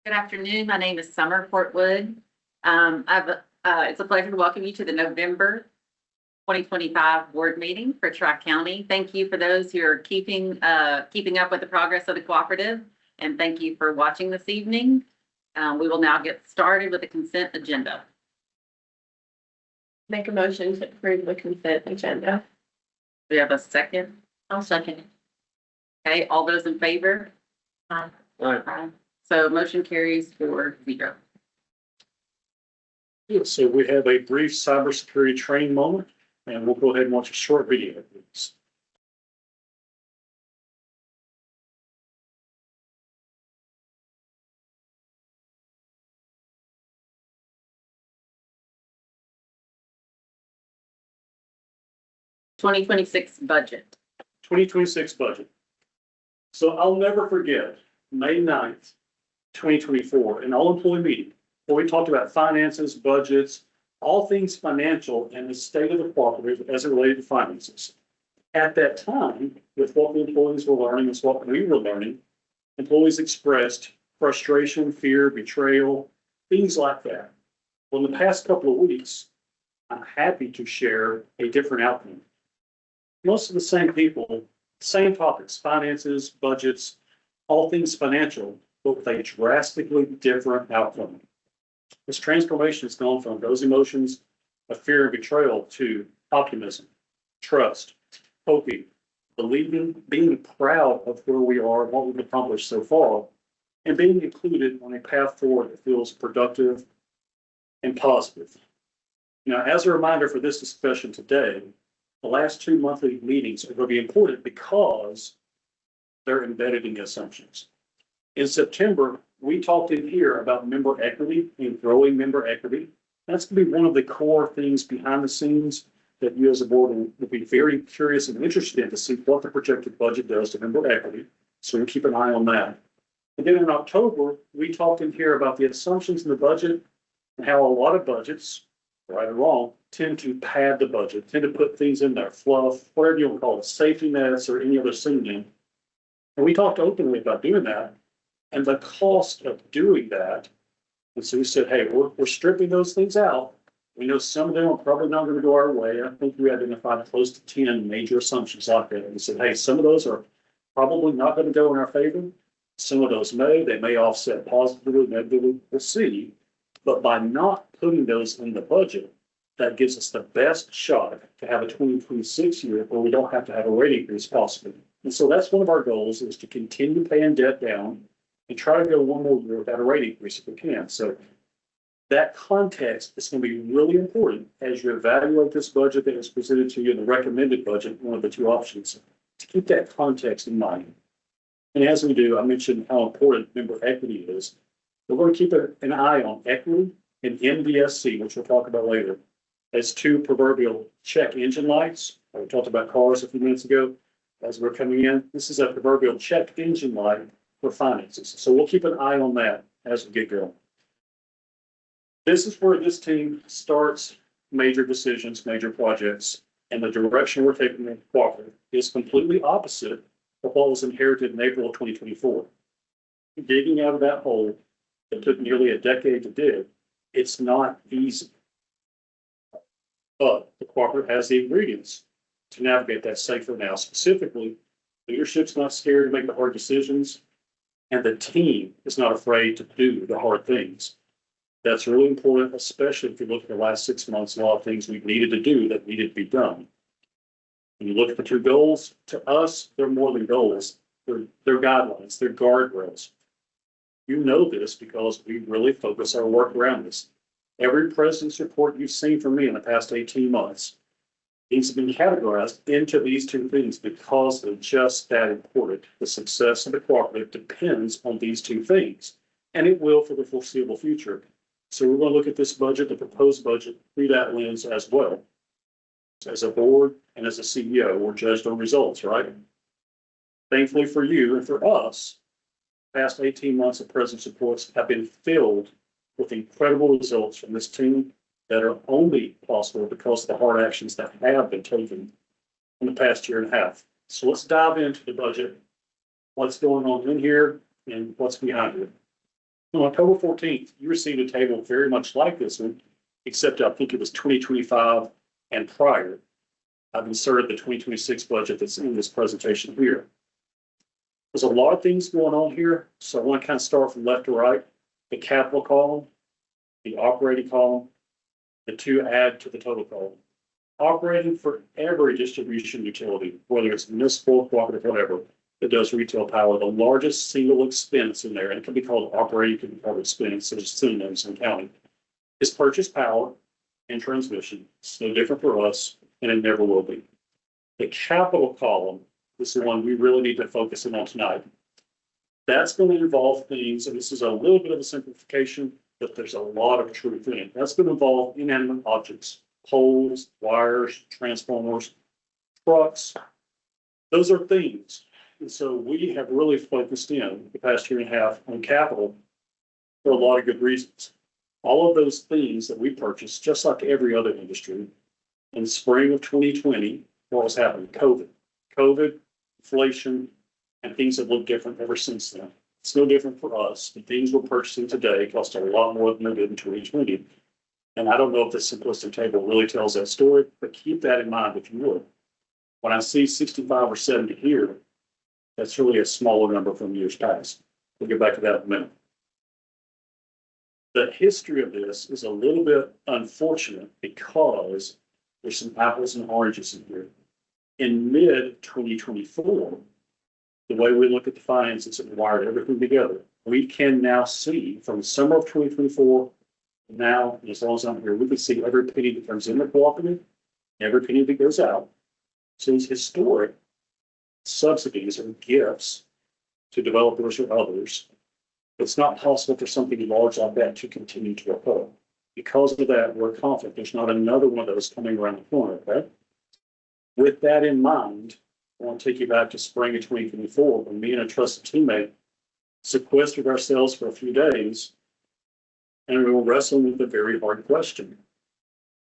Good afternoon. My name is Summer Portwood. It's a pleasure to welcome you to the November 2025 board meeting for Tri-County. Thank you for those who are keeping up with the progress of the cooperative, and thank you for watching this evening. We will now get started with the consent agenda. Make a motion to approve the consent agenda. Do we have a second? I'll second it. Okay, all those in favor? Aye. Aye. So motion carries 4-0. So we have a brief cybersecurity training moment, and we'll go ahead and watch a short video, please. Budget. 2026 budget. So I'll never forget May 9th, 2024, an all-employee meeting where we talked about finances, budgets, all things financial and the state of the cooperative as it related to finances. At that time, with what the employees were learning and what we were learning, employees expressed frustration, fear, betrayal, things like that. Well, in the past couple of weeks, I'm happy to share a different outcome. Most of the same people, same topics, finances, budgets, all things financial, but with a drastically different outcome. This transformation has gone from those emotions of fear and betrayal to optimism, trust, hoping, believing, being proud of where we are and what we've accomplished so far, and being included on a path forward that feels productive and positive. Now, as a reminder for this discussion today, the last 2 monthly meetings are going to be important because they're embedded in the assumptions. In September, we talked in here about member equity and growing member equity. That's going to be one of the core things behind the scenes that you as a board will be very curious and interested in to see what the projected budget does to member equity. So we'll keep an eye on that. And then in October, we talked in here about the assumptions in the budget and how a lot of budgets, right or wrong, tend to pad the budget, tend to put things in there, fluff, whatever you want to call it, safety nets or any other synonym. And we talked openly about doing that and the cost of doing that. And so we said, hey, we're stripping those things out. We know some of them are probably not going to go our way. I think we identified close to 10 major assumptions like that. And we said, hey, some of those are probably not going to go in our favor. Some of those they may offset positively, negatively, we'll see. But by not putting those in the budget, that gives us the best shot to have a 2026 year where we don't have to have a rate increase possibly. And so that's one of our goals, is to continue paying debt down and try to go one more year without a rate increase if we can. So that context is going to be really important as you evaluate this budget that is presented to you in the recommended budget, one of the two options, to keep that context in mind. And as we do, I mentioned how important member equity is. We're going to keep an eye on equity and MDSC, which we'll talk about later, as two proverbial check engine lights. We talked about cars a few minutes ago as we're coming in. This is a proverbial check engine light for finances. So we'll keep an eye on that as we get going. This is where this team starts major decisions, major projects, and the direction we're taking the cooperative is completely opposite of what was inherited in April of 2024. Digging out of that hole that took nearly a decade to dig, it's not easy. But the cooperative has the ingredients to navigate that safer now. Specifically, leadership's not scared to make the hard decisions, and the team is not afraid to do the hard things. That's really important, especially if you look at the last 6 months, a lot of things we've needed to do that needed to be done. When you look at the two goals, to us, they're more than goals. They're guidelines, they're guardrails. You know this because we really focus our work around this. Every president's report you've seen from me in the past 18 months needs to be categorized into these two things because they're just that important. The success of the cooperative depends on these two things, and it will for the foreseeable future. So we're going to look at this budget, the proposed budget, through that lens as well. As a board and as a CEO, we're judged on results, right? Thankfully for you and for us, past 18 months of president's reports have been filled with incredible results from this team that are only possible because of the hard actions that have been taken in the past year and a half. So let's dive into the budget, what's going on in here and what's behind it. On October 14th, you received a table very much like this one, except I think it was 2025 and prior. I've inserted the 2026 budget that's in this presentation here. There's a lot of things going on here, so I want to kind of start from left to right. The capital column, the operating column, the two add to the total column. Operating for every distribution utility, whether it's municipal, cooperative, whatever, that does retail power, the largest single expense in there, and it can be called operating, can be called expense, there's synonyms in accounting, is purchase power and transmission. It's no different for us, and it never will be. The capital column is the one we really need to focus in on tonight. That's going to involve things, and this is a little bit of a simplification, but there's a lot of truth in it. That's going to involve inanimate objects, poles, wires, transformers, trucks. Those are things. And so we have really focused in the past year and a half on capital for a lot of good reasons. All of those things that we purchased, just like every other industry, in spring of 2020, what was happening? COVID, inflation, and things have looked different ever since then. It's no different for us. The things we're purchasing today cost a lot more than they did in 2020. And I don't know if the simplistic table really tells that story, but keep that in mind if you would. When I see 65 or 70 here, that's really a smaller number from years past. We'll get back to that in a minute. The history of this is a little bit unfortunate because there's some apples and oranges in here. In mid 2024, the way we look at the finances and wired everything together, we can now see from the summer of 2024, now, as long as I'm here, we can see every penny that comes in the cooperative, every penny that goes out. So these historic subsidies or gifts to developers or others, it's not possible for something large like that to continue to occur. Because of that, we're confident there's not another one of those coming around the corner, okay? With that in mind, I want to take you back to spring of 2024 when me and a trusted teammate sequestered ourselves for a few days and we were wrestling with a very hard question.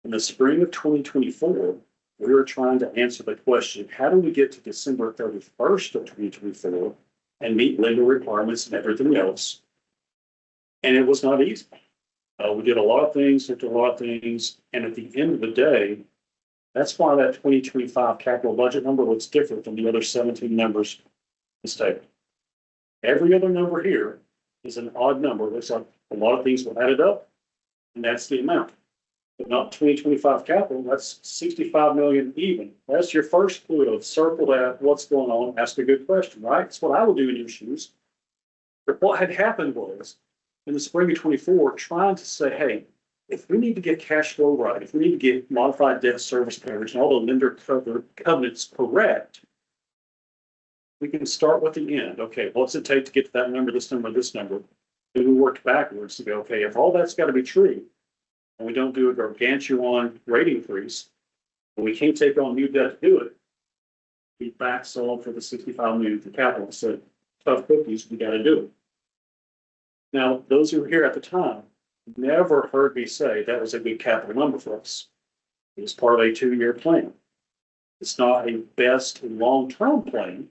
In the spring of 2024, we were trying to answer the question, how do we get to December 31st of 2024 and meet lender requirements and everything else? And it was not easy. We did a lot of things, looked at a lot of things, and at the end of the day, that's why that 2025 capital budget number looks different than the other 17 numbers in this table. Every other number here is an odd number. It looks like a lot of things were added up, and that's the amount. But not 2025 capital, that's 65 million even. That's your first clue of circle that, what's going on, ask a good question, right? That's what I would do in your shoes. But what had happened was, in the spring of 24, trying to say, hey, if we need to get cash flow right, if we need to get modified debt service coverage and all the lender covenants correct, we can start with the end. Okay, what's it take to get to that number, this number, this number? Then we worked backwards to go, okay, if all that's got to be true, and we don't do a gargantuan rate increase, and we can't take on new debt to do it, we back solve for the 65 million for capital. So tough cookies, we got to do it. Now, those who were here at the time never heard me say that was a good capital number for us. It was part of a 2-year plan. It's not a best long-term plan,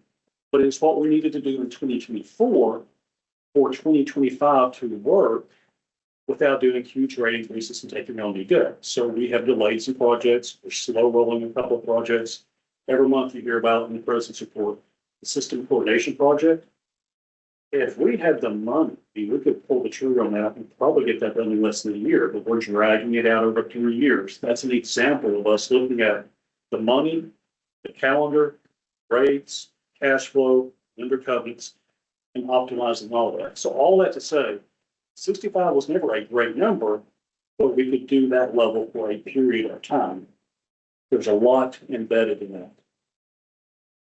but it's what we needed to do in 2024 for 2025 to work without doing huge rate increases and taking on new debt. So we have delayed some projects. We're slow rolling a couple of projects. Every month you hear about in the president's report, the system coordination project. If we had the money, we could pull the trigger on that and probably get that done in less than a year, but we're dragging it out over 3 years. That's an example of us looking at the money, the calendar, rates, cash flow, lender covenants, and optimizing all of that. So all that to say, 65 was never a great number, but we could do that level for a period of time. There's a lot embedded in that.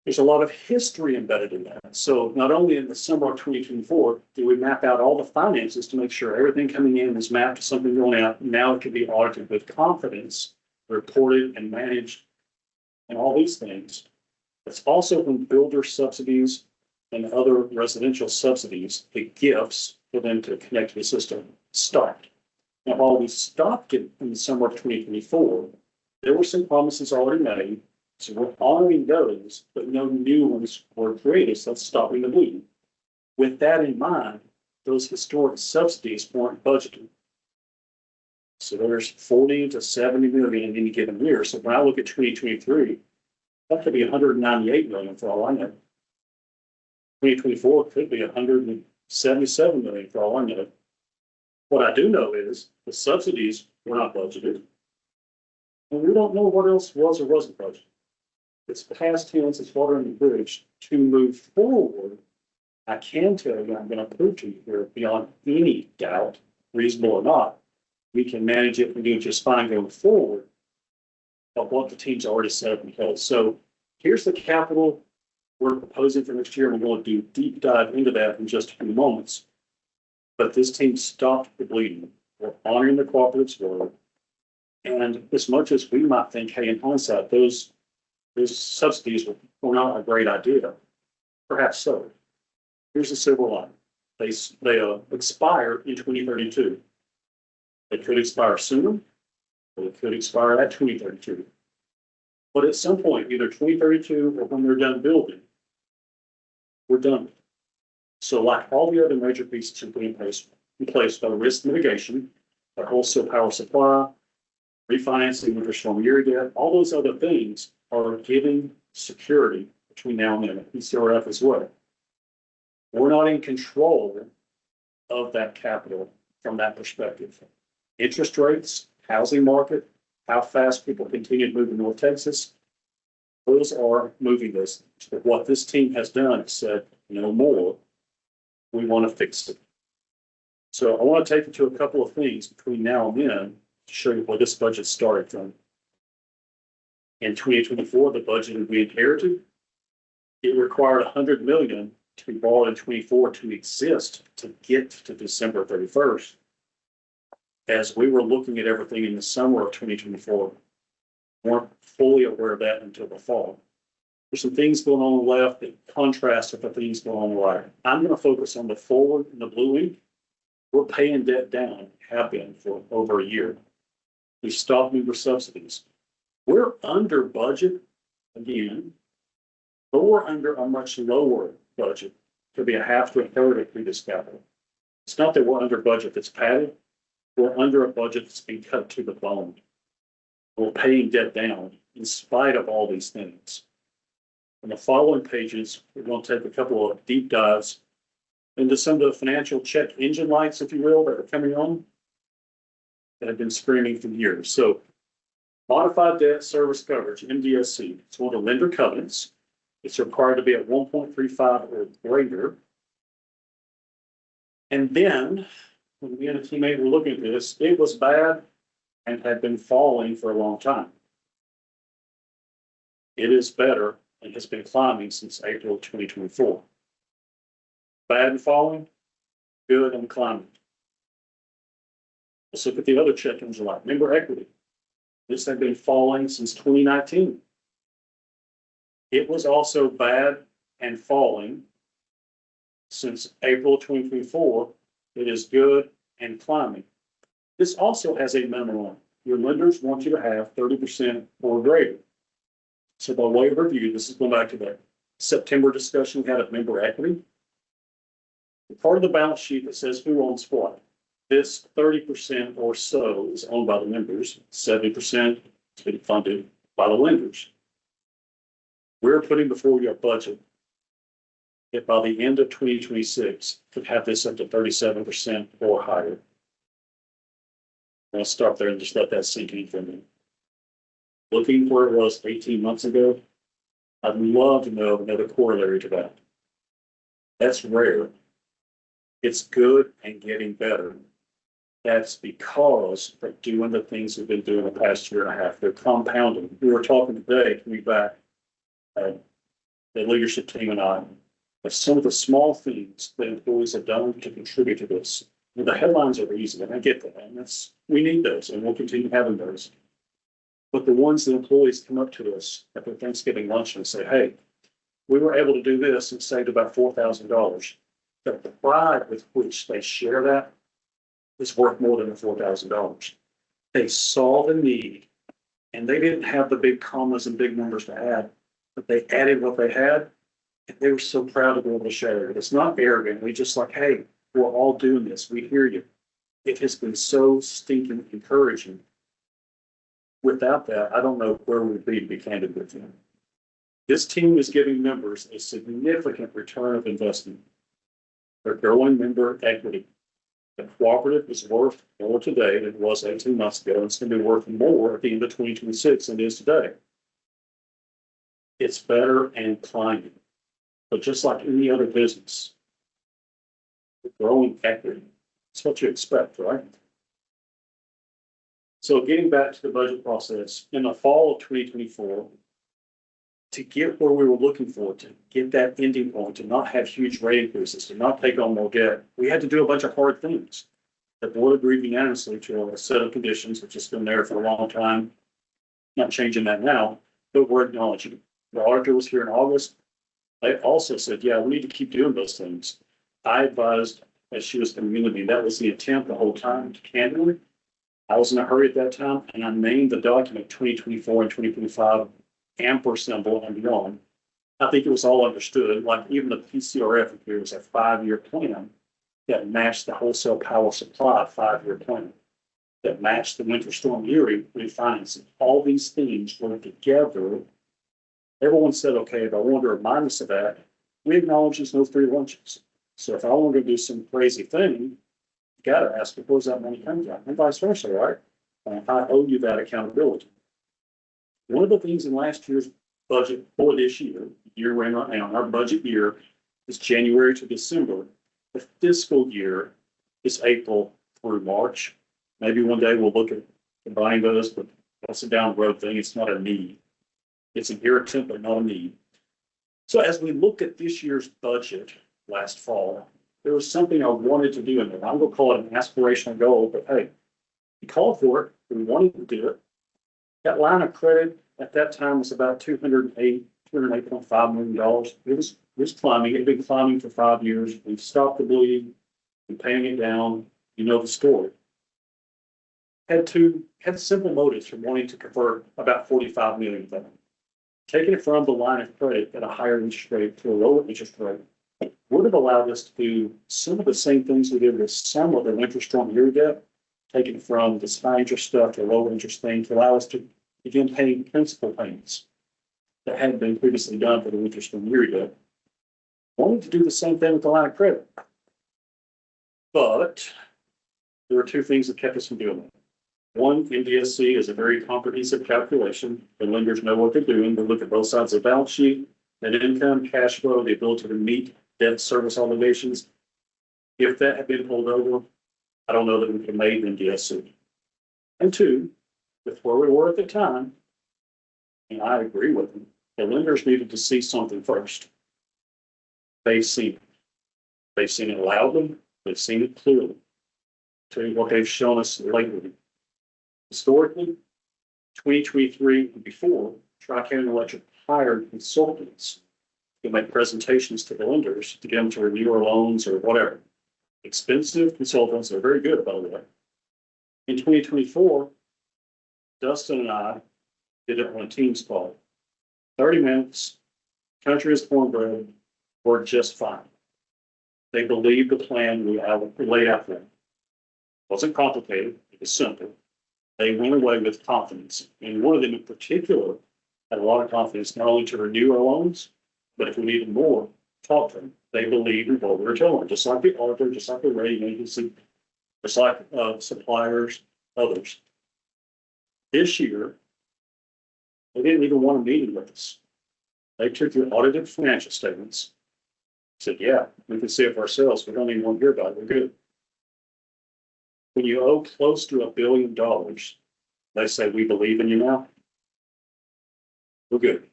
There's a lot of history embedded in that. So not only in the summer of 2024, do we map out all the finances to make sure everything coming in is mapped to something going out. Now it can be audited with confidence, reported and managed, and all these things. It's also when builder subsidies and other residential subsidies, the gifts for them to connect to the system, stopped. Now, while we stopped it in the summer of 2024, there were some promises already made. So we're honoring those, but no new ones were created. So that's stopping the bleeding. With that in mind, those historic subsidies weren't budgeted. So there's 40 to 70 million in any given year. So when I look at 2023, that could be 198 million for all I know. 2024 could be 177 million for all I know. What I do know is the subsidies were not budgeted. And we don't know what else was or wasn't budgeted. It's past tense, it's water under the bridge. To move forward, I can tell you, I'm going to prove to you here beyond any doubt, reasonable or not, we can manage it and do just fine going forward of what the team's already set up in place. So here's the capital we're proposing for next year, and we're going to do deep dive into that in just a few moments. But this team stopped the bleeding. We're honoring the cooperative's word. And as much as we might think, hey, in hindsight, those subsidies were not a great idea, perhaps so. Here's the silver line. They expire in 2032. They could expire sooner, or they could expire at 2032. But at some point, either 2032 or when they're done building, we're done. So like all the other major pieces are put in place by risk mitigation, by wholesale power supply, refinancing winter storm area debt, all those other things are giving security between now and then, at PCRF as well. We're not in control of that capital from that perspective. Interest rates, housing market, how fast people continue to move to North Texas, those are moving this. But what this team has done is said, no more. We want to fix it. So I want to take you to a couple of things between now and then to show you where this budget started from. In 2024, the budget that we inherited, it required 100 million to be borrowed in 24 to exist to get to December 31st. As we were looking at everything in the summer of 2024, weren't fully aware of that until the fall. There's some things going on the left that contrast with the things going on the right. I'm going to focus on the forward and the blue ink. We're paying debt down, have been for over a year. We stopped member subsidies. We're under budget again, but we're under a much lower budget. Could be a half to a third of previous capital. It's not that we're under budget that's padded. We're under a budget that's been cut to the bone. We're paying debt down in spite of all these things. In the following pages, we're going to take a couple of deep dives into some of the financial check engine lights, if you will, that are coming on that have been screaming for years. So modified debt service coverage, MDSC, it's one of the lender covenants. It's required to be at 1.35 or greater. And then when we and a teammate were looking at this, it was bad and had been falling for a long time. It is better and has been climbing since April 2024. Bad and falling, good and climbing. Let's look at the other check engine light. Member equity. This had been falling since 2019. It was also bad and falling since April 2024. It is good and climbing. This also has a minimum. Your lenders want you to have 30% or greater. So by way of review, this is going back to the September discussion we had of member equity. The part of the balance sheet that says who owns what. This 30% or so is owned by the members. 70% is being funded by the lenders. We're putting before you a budget that by the end of 2026 could have this up to 37% or higher. I'll stop there and just let that sink in for a minute. Looking where it was 18 months ago, I'd love to know another corollary to that. That's rare. It's good and getting better. That's because they're doing the things we've been doing the past year and a half. They're compounding. We were talking today, coming back, the leadership team and I, of some of the small things that employees have done to contribute to this. The headlines are easy, and I get that, and we need those, and we'll continue having those. But the ones that employees come up to us at their Thanksgiving lunch and say, hey, we were able to do this and saved about $4,000. The pride with which they share that is worth more than the $4,000. They saw the need, and they didn't have the big commas and big numbers to add, but they added what they had, and they were so proud to be able to share it. It's not arrogant. We just like, hey, we're all doing this. We hear you. It has been so stinking encouraging. Without that, I don't know where we'd be, to be candid with you. This team is giving members a significant return of investment. They're growing member equity. The cooperative is worth more today than it was 18 months ago, and it's going to be worth more at the end of 2026 than it is today. It's better and climbing. But just like any other business, growing equity, it's what you expect, right? So getting back to the budget process, in the fall of 2024, to get where we were looking for, to get that ending point, to not have huge rate increases, to not take on more debt, we had to do a bunch of hard things. The board agreed unanimously to a set of conditions, which has been there for a long time. Not changing that now, but we're acknowledging. The auditor was here in August. They also said, yeah, we need to keep doing those things. I advised, as she was coming to me, that was the intent the whole time, candidly. I was in a hurry at that time, and I named the document 2024 and 2025 amper symbol and beyond. I think it was all understood, like even the PCRF appears a 5-year plan that matched the wholesale power supply 5-year plan, that matched the Winter Storm Uri refinancing. All these things were together. Everyone said, okay, if I want to remind us of that, we acknowledge there's no free lunches. So if I want to do some crazy thing, you got to ask, where's that money coming from? And vice versa, right? And I owe you that accountability. One of the things in last year's budget for this year we're in right now, our budget year is January to December. The fiscal year is April through March. Maybe one day we'll look at combining those, but that's a down the road thing. It's not a need. It's an irritant, but not a need. So as we looked at this year's budget last fall, there was something I wanted to do, and I'm going to call it an aspirational goal, but hey, we called for it. We wanted to do it. That line of credit at that time was about $208.5 million. It was climbing. It had been climbing for 5 years. We've stopped the bleeding. We're paying it down. You know the story. Had simple motives for wanting to convert about 45 million of them. Taking it from the line of credit at a higher interest rate to a lower interest rate would have allowed us to do some of the same things we did with some of the Winter Storm Uri debt, taking from this high interest stuff to lower interest thing to allow us to begin paying principal payments that hadn't been previously done for the Winter Storm Uri debt. Wanted to do the same thing with the line of credit. But there were two things that kept us from doing it. One, NDSC is a very comprehensive calculation. The lenders know what they're doing. They look at both sides of the balance sheet, net income, cash flow, the ability to meet debt service obligations. If that had been pulled over, I don't know that we could have made NDSC. And two, with where we were at the time, and I agree with them, the lenders needed to see something first. They've seen it. They've seen it loudly. They've seen it clearly. Tell you what they've shown us lately. Historically, 2023 and before, Tri-County Electric hired consultants to make presentations to the lenders to get them to review our loans or whatever. Expensive consultants are very good, by the way. In 2024, Dustin and I did it on a Teams call. 30 minutes, country is cornbread, worked just fine. They believed the plan we laid out for them. It wasn't complicated, it was simple. They went away with confidence. And one of them in particular had a lot of confidence, not only to renew our loans, but if we needed more, talk to them. They believed in what we were telling them, just like the auditor, just like the rating agency, just like suppliers, others. This year, they didn't even want a meeting with us. They took the audited financial statements, said, yeah, we can see it for ourselves. We don't even want to hear about it. We're good. When you owe close to $1 billion, they say, we believe in you now. We're good.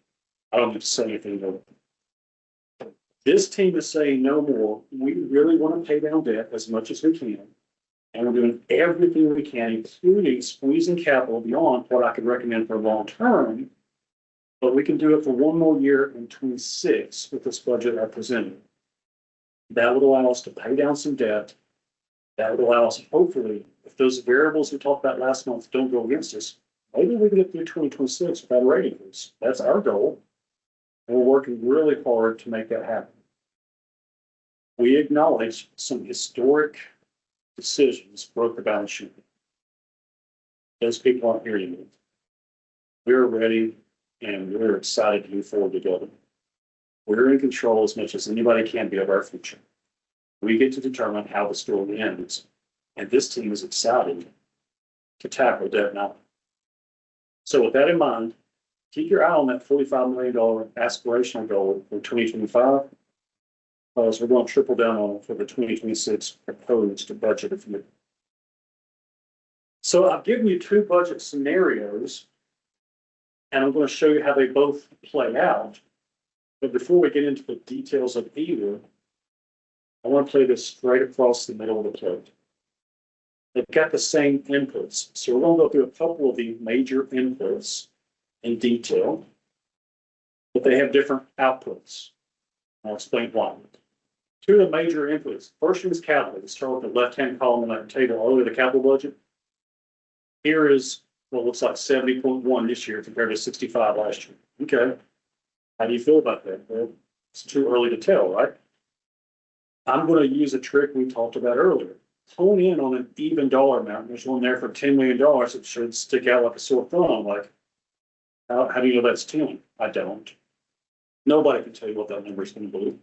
I don't have to say anything more. This team is saying no more. We really want to pay down debt as much as we can. And we're doing everything we can, including squeezing capital beyond what I could recommend for long term. But we can do it for one more year in 26 with this budget I presented. That would allow us to pay down some debt. That would allow us, hopefully, if those variables we talked about last month don't go against us, maybe we can get through 2026 without a rate increase. That's our goal. And we're working really hard to make that happen. We acknowledge some historic decisions broke the balance sheet. Those people aren't here anymore. We're ready and we're excited to move forward together. We're in control as much as anybody can be of our future. We get to determine how the story ends. And this team is excited to tackle that now. So with that in mind, keep your eye on that $45 million aspirational goal for 2025. So we're going to triple down on it for the 2026 proposed budget of year. So I've given you two budget scenarios, and I'm going to show you how they both play out. But before we get into the details of either, I want to play this straight across the middle of the plate. They've got the same inputs. So we're going to go through a couple of the major inputs in detail, but they have different outputs. I'll explain why. Two of the major inputs. First one is capital. Let's start with the left-hand column on that table, over the capital budget. Here is what looks like 70.1 this year compared to 65 last year. Okay. How do you feel about that? Well, it's too early to tell, right? I'm going to use a trick we talked about earlier. Hone in on an even dollar amount. There's one there for $10 million. It should stick out like a sore thumb. Like, how do you know that's 10? I don't. Nobody can tell you what that number is going to be.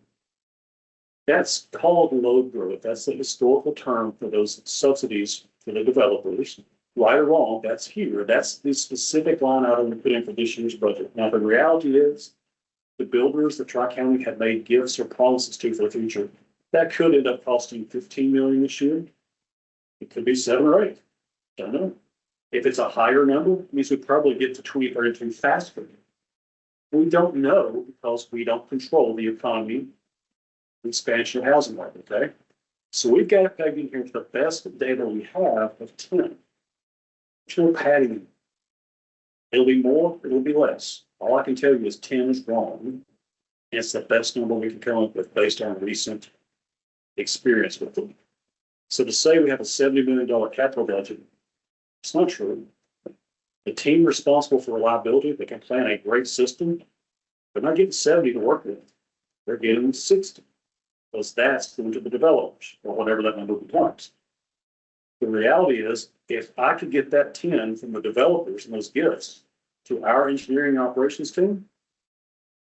That's called load growth. That's the historical term for those subsidies for the developers. Right or wrong, that's here. That's the specific line item we put in for this year's budget. Now, the reality is the builders that Tri-County had made gifts or promises to for the future, that could end up costing $15 million this year. It could be 7 or 8. Don't know. If it's a higher number, it means we probably get to 2032 faster. We don't know because we don't control the economy, the expansion of housing market, okay? So we've got to peg in here for the best data we have of 10. There's no padding. It'll be more, it'll be less. All I can tell you is 10 is wrong. It's the best number we can come up with based on recent experience with them. So to say we have a $70 million capital budget, it's not true. The team responsible for reliability, they can plan a great system. They're not getting 70 to work with. They're getting 60. Because that's going to the developers or whatever that number becomes. The reality is, if I could get that 10 from the developers and those gifts to our engineering operations team,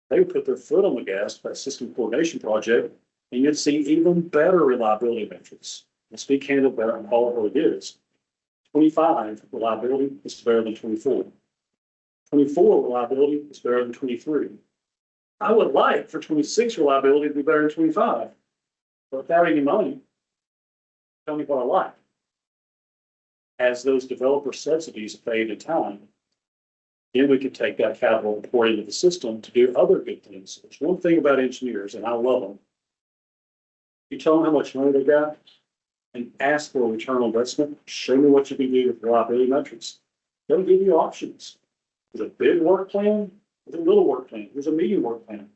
they would put their foot on the gas for that system coordination project, and you'd see even better reliability metrics. Let's be candid about it, all it really is. 25 reliability is better than 24. 24 reliability is better than 23. I would like for 26 reliability to be better than 25, but without any money, tell me what I like. As those developer subsidies fade in time, then we can take that capital and pour it into the system to do other good things. There's one thing about engineers, and I love them. You tell them how much money they got and ask for a return on investment. Show me what you can do with reliability metrics. They'll give you options. There's a big work plan, there's a little work plan, there's a medium work plan.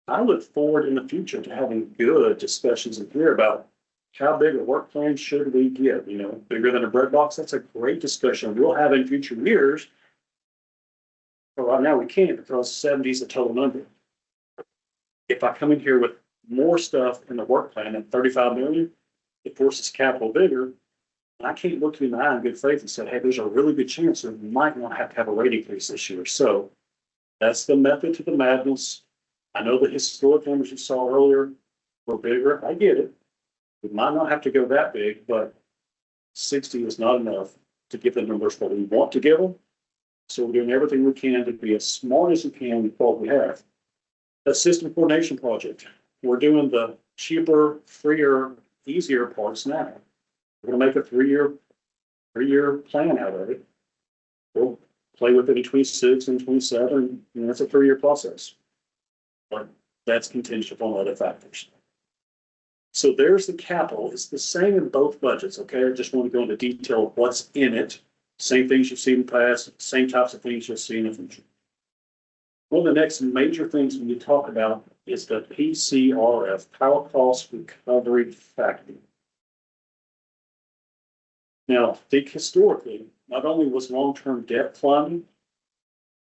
I look forward in the future to having good discussions in here about how big a work plan should we get, you know, bigger than a bread box. That's a great discussion we'll have in future years. But right now we can't because 70 is the total number. If I come in here with more stuff in the work plan at 35 million, it forces capital bigger. And I can't look you in the eye in good faith and say, hey, there's a really good chance that we might not have to have a rate increase this year. So that's the method to the madness. I know the historic numbers you saw earlier were bigger. I get it. We might not have to go that big, but 60 is not enough to give the numbers what we want to give them. So we're doing everything we can to be as smart as we can with what we have. That system coordination project, we're doing the cheaper, freer, easier parts now. We're going to make a three-year plan out of it. We'll play with it in 26 and 27. You know, it's a 3-year process. But that's contingent upon other factors. So there's the capital. It's the same in both budgets, okay? I just want to go into detail of what's in it. Same things you've seen in the past, same types of things you'll see in the future. One of the next major things we need to talk about is the PCRF, Power Cost Recovery Factor. Now, think historically, not only was long-term debt climbing,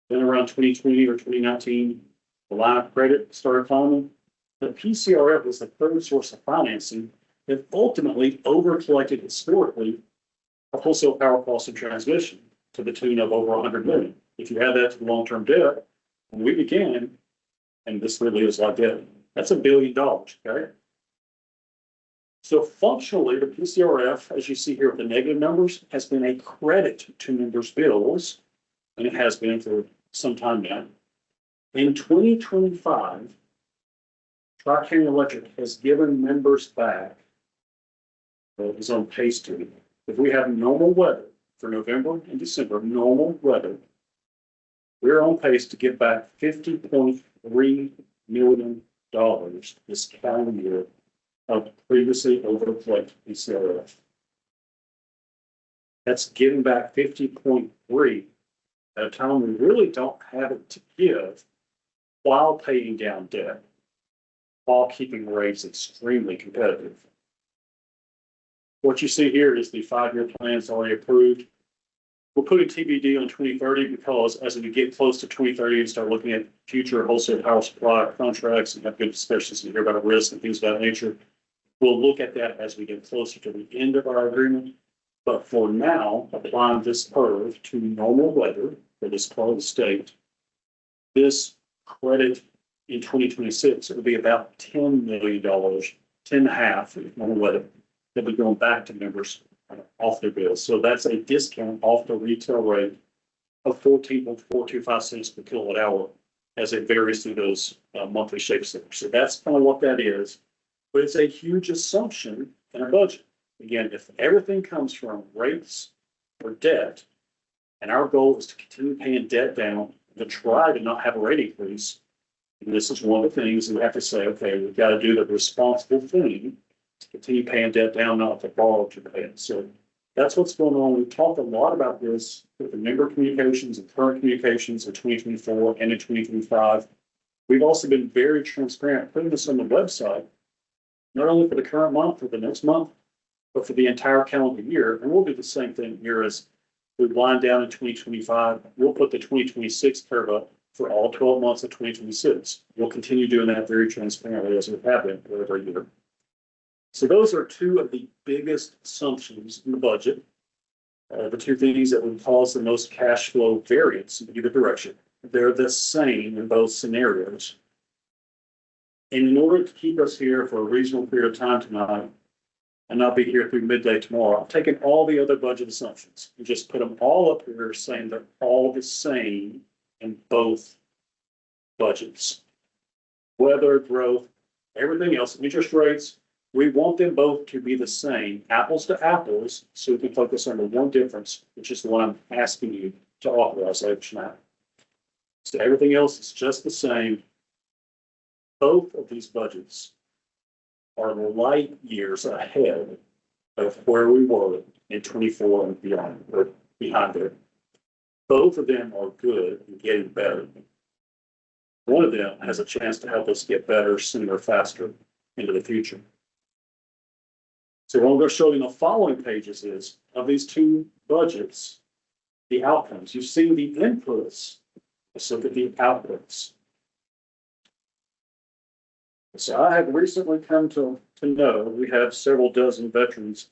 then around 2020 or 2019, the line of credit started climbing. The PCRF was the third source of financing that ultimately over-collected historically of wholesale power costs and transmission to the tune of over 100 million. If you add that to the long-term debt, when we began, and this really is like that, that's $1 billion, okay? So functionally, the PCRF, as you see here with the negative numbers, has been a credit to members' bills, and it has been for some time now. In 2025, Tri-County Electric has given members back, well, it was on pace to, if we have normal weather for November and December, normal weather, we're on pace to get back $50.3 million this calendar year of previously overcollected PCRF. That's giving back 50.3 at a time we really don't have it to give while paying down debt, while keeping rates extremely competitive. What you see here is the 5-year plans already approved. We're putting TBD on 2030 because as we get close to 2030 and start looking at future wholesale power supply contracts and have good discussions and hear about risk and things of that nature, we'll look at that as we get closer to the end of our agreement. But for now, applying this curve to normal weather for this part of the state, this credit in 2026, it will be about $10 million, 10.5 if normal weather, that will be going back to members off their bills. So that's a discount off the retail rate of 14.425 cents per kilowatt hour as it varies through those monthly shapes there. So that's kind of what that is. But it's a huge assumption in our budget. Again, if everything comes from rates or debt, and our goal is to continue paying debt down, to try to not have a rate increase, and this is one of the things we have to say, okay, we've got to do the responsible thing to continue paying debt down, not to borrow to pay it. So that's what's going on. We've talked a lot about this with the member communications and current communications in 2024 and in 2025. We've also been very transparent, putting this on the website, not only for the current month or the next month, but for the entire calendar year. And we'll do the same thing here as we wind down in 2025. We'll put the 2026 curve up for all 12 months of 2026. We'll continue doing that very transparently as we have been for every year. So those are two of the biggest assumptions in the budget. The two things that would cause the most cash flow variance in either direction. They're the same in both scenarios. And in order to keep us here for a reasonable period of time tonight, and not be here through midday tomorrow, I've taken all the other budget assumptions and just put them all up here saying they're all the same in both budgets. Weather, growth, everything else, interest rates, we want them both to be the same, apples to apples, so we can focus on the one difference, which is the one I'm asking you to authorize tonight. So everything else is just the same. Both of these budgets are light years ahead of where we were in 24 and beyond, or behind there. Both of them are good and getting better. One of them has a chance to help us get better sooner, faster into the future. So what I'm going to show you in the following pages is, of these two budgets, the outcomes. You've seen the inputs, so look at the outputs. So I have recently come to know we have several dozen veterans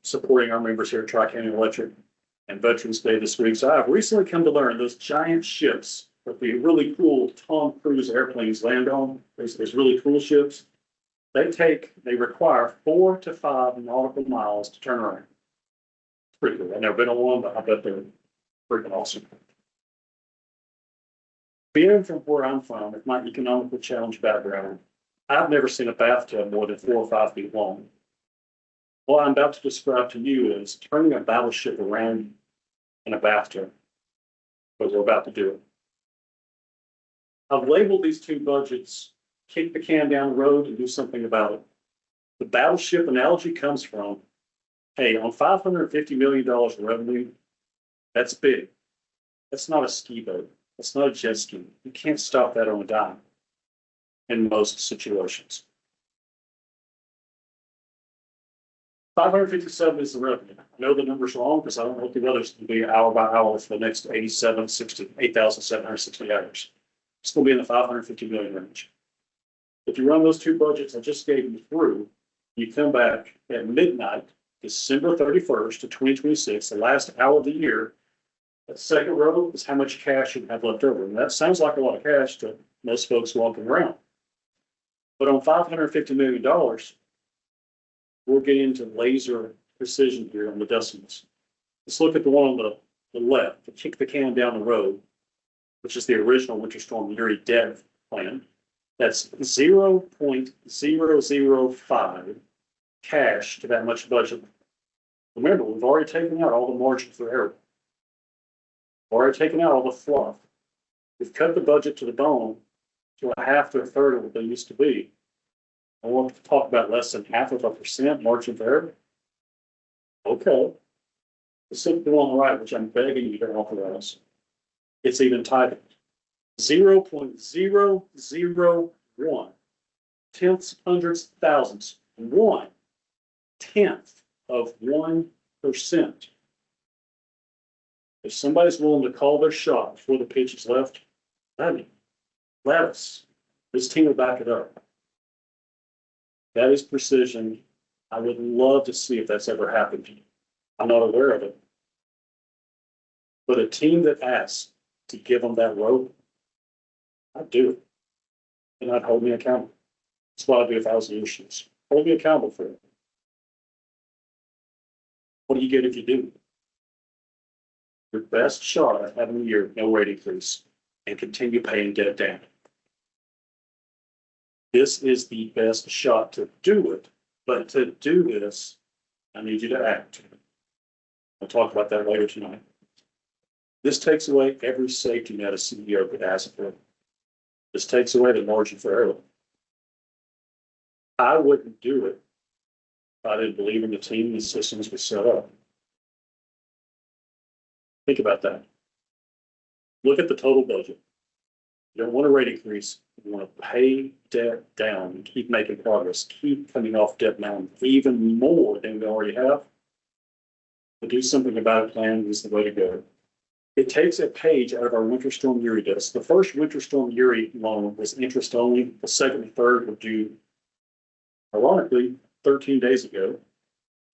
supporting our members here at Tri-County Electric and Veterans Day this week. So I've recently come to learn those giant ships that the really cool Tom Cruise airplanes land on, those really cool ships, they require 4 to 5 nautical miles to turn around. It's pretty cool. I've never been on one, but I bet they're freaking awesome. Being from where I'm from, with my economically challenged background, I've never seen a bathtub more than 4 or 5 feet long. What I'm about to describe to you is turning a battleship around in a bathtub, because we're about to do it. I've labeled these two budgets, kick the can down the road and do something about it. The battleship analogy comes from, hey, on $550 million in revenue, that's big. That's not a ski boat. It's not a jet ski. You can't stop that on a dime in most situations. 557 is the revenue. I know the number's wrong because I don't know what the others can be hour by hour for the next 8,760 hours. It's going to be in the 550 million range. If you run those two budgets I just gave you through, you come back at midnight, December 31st of 2026, the last hour of the year. That second row is how much cash you have left over. And that sounds like a lot of cash to most folks walking around. But on $550 million, we're getting into laser precision here on the decimals. Let's look at the one on the left, to kick the can down the road, which is the original Winter Storm Uri debt plan. That's 0.005 cash to that much budget. Remember, we've already taken out all the margin for error. Already taken out all the fluff. We've cut the budget to the bone to a half to a third of what they used to be. I want to talk about less than 0.5% margin for error. Okay. Let's look at the one on the right, which I'm begging you to authorize. It's even tighter. 0.001 tenths, hundreds, thousands, 1/10 of 1%. If somebody's willing to call their shot before the pitch is left, let us. This team will back it up. That is precision. I would love to see if that's ever happened to you. I'm not aware of it. But a team that asks to give them that rope, I'd do it. And I'd hold me accountable. That's what I'd do if I was the issues. Hold me accountable for it. What do you get if you do? Your best shot at having a year, no rate increase, and continue paying debt down. This is the best shot to do it, but to do this, I need you to act. I'll talk about that later tonight. This takes away every safety net a CEO could ask for. This takes away the margin for error. I wouldn't do it if I didn't believe in the team and the systems we set up. Think about that. Look at the total budget. You don't want a rate increase. You want to pay debt down and keep making progress. Keep coming off debt mountain even more than we already have. To do something about a plan is the way to go. It takes a page out of our Winter Storm Uri debt. The first Winter Storm Uri loan was interest only. The second and third were due, ironically, 13 days ago.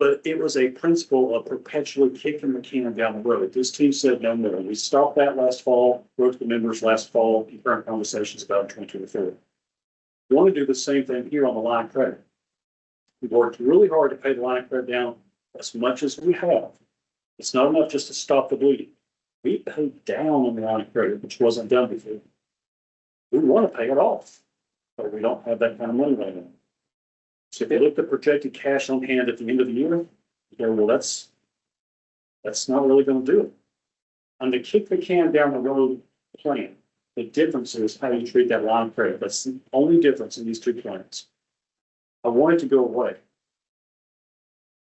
But it was a principle of perpetually kicking the can down the road. This team said no more. We stopped that last fall, wrote to the members last fall, in current conversations about 2024. We want to do the same thing here on the line of credit. We've worked really hard to pay the line of credit down as much as we have. It's not enough just to stop the bleeding. We paid down on the line of credit, which wasn't done before. We want to pay it off, but we don't have that kind of money right now. So if you look at projected cash on hand at the end of the year, you go, well, that's not really going to do it. On the kick the can down the road plan, the difference is how you treat that line of credit. That's the only difference in these two plans. I want it to go away.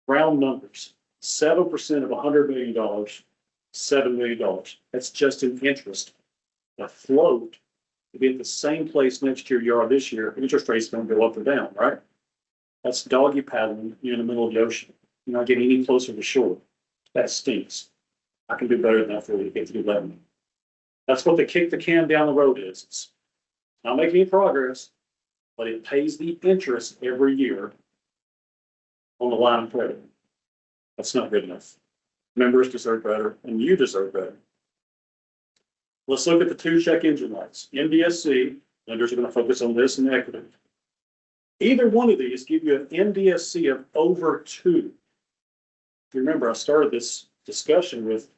Round numbers, 7% of $100 million, $7 million. That's just in interest. The float to be at the same place next year you are this year, interest rates don't go up or down, right? That's doggy paddling. You're in the middle of the ocean. You're not getting any closer to shore. That stinks. I can do better than that for you if you let me. That's what the kick the can down the road is. It's not making any progress, but it pays the interest every year on the line of credit. That's not good enough. Members deserve better, and you deserve better. Let's look at the two check engine lights. NDSC, lenders are going to focus on this, and equity. Either one of these give you an NDSC of over 2. If you remember, I started this discussion with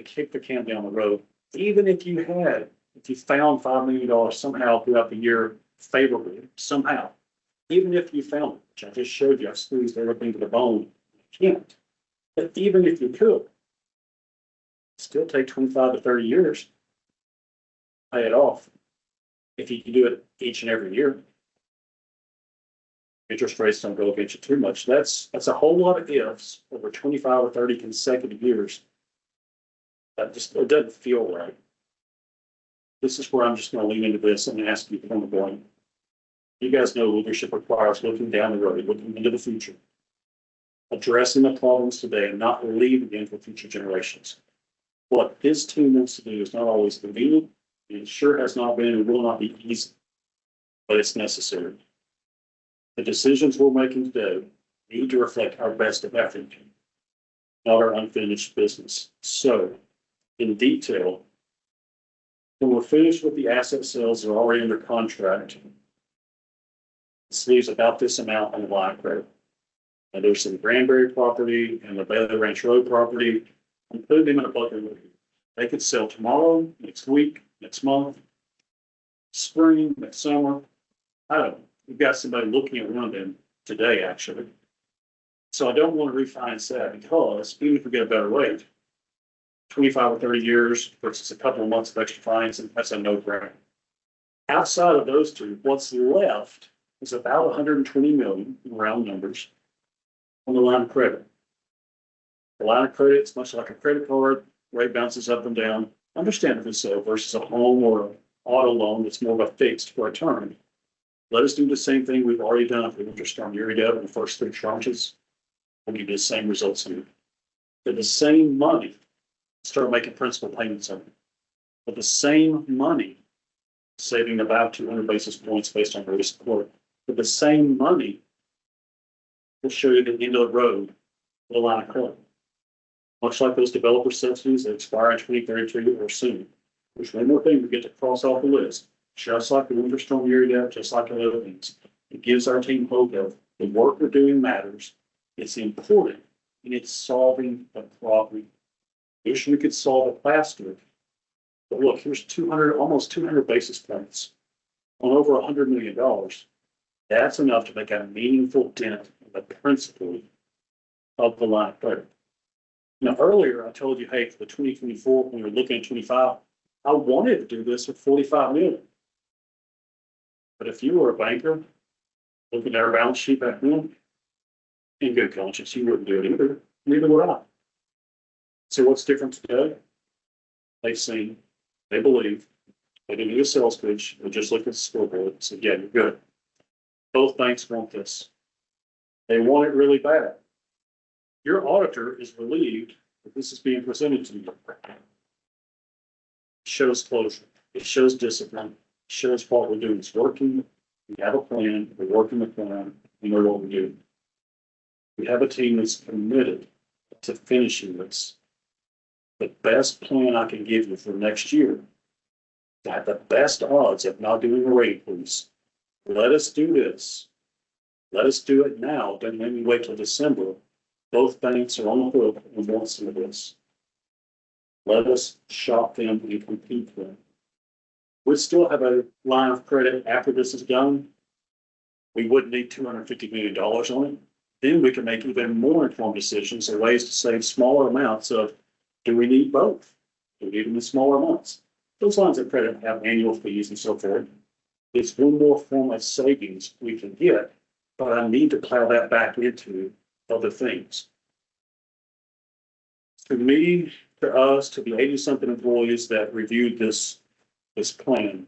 to kick the can down the road. Even if you found $5 million somehow throughout the year favorably, somehow, even if you found it, which I just showed you, I've squeezed everything to the bone, you can't. But even if you could, still take 25 to 30 years, to pay it off. If you can do it each and every year, interest rates don't go against you too much. That's a whole lot of ifs over 25 or 30 consecutive years. It doesn't feel right. This is where I'm just going to lean into this and ask you point blank. You guys know leadership requires looking down the road, looking into the future, addressing the problems today and not leaving them for future generations. What this team wants to do is not always convenient. It sure has not been and will not be easy, but it's necessary. The decisions we're making today need to reflect our best effort, not our unfinished business. So, in detail, when we're finished with the asset sales that are already under contract, this leaves about this amount on the line of credit. And there's some Granbury property and the Bailey Ranch Road property. I'm putting them in a bucket with you. They could sell tomorrow, next week, next month, spring, next summer. I don't know. We've got somebody looking at one of them today, actually. So I don't want to refinance that because even if we get a better rate, 25 or 30 years versus a couple of months of extra financing, that's a no-brainer. Outside of those two, what's left is about 120 million in round numbers on the line of credit. The line of credit is much like a credit card, rate bounces up and down, understandably so, versus a home or an auto loan that's more of a fixed for a term. Let us do the same thing we've already done for Winter Storm Uri Deb in the first 3 tranches. We'll give you the same results here. For the same money, start making principal payments on it. For the same money, saving about 200 basis points based on risk support. For the same money, we'll show you the end of the road with a line of credit. Much like those developer subsidies that expire in 2032 or soon. There's one more thing we get to cross off the list. Just like the Winter Storm Uri Deb, just like the other things. It gives our team hope of the work we're doing matters. It's important and it's solving the problem. Wish we could solve it faster. But look, here's 200, almost 200 basis points on over $100 million. That's enough to make a meaningful dent in the principle of the line of credit. Now, earlier I told you, hey, for the 2024, when we were looking at 25, I wanted to do this with 45 million. But if you were a banker looking at our balance sheet back then, in good conscience, you wouldn't do it either. Neither would I. So what's different today? They've seen, they believe, they didn't need a sales pitch, they just looked at the scoreboard and said, yeah, you're good. Both banks want this. They want it really bad. Your auditor is relieved that this is being presented to you. It shows closure. It shows discipline. It shows what we're doing is working. We have a plan. We're working the plan. We know what we're doing. We have a team that's committed to finishing this. The best plan I can give you for next year, to have the best odds of not doing a rate increase. Let us do this. Let us do it now. Don't let me wait till December. Both banks are on the hook and want some of this. Let us shop them and compete them. We still have a line of credit after this is done. We wouldn't need $250 million on it. Then we can make even more informed decisions and ways to save smaller amounts of, do we need both? Do we need them in smaller amounts? Those lines of credit have annual fees and so forth. It's one more form of savings we can get, but I need to plow that back into other things. To me, to us, to the 80-something employees that reviewed this plan,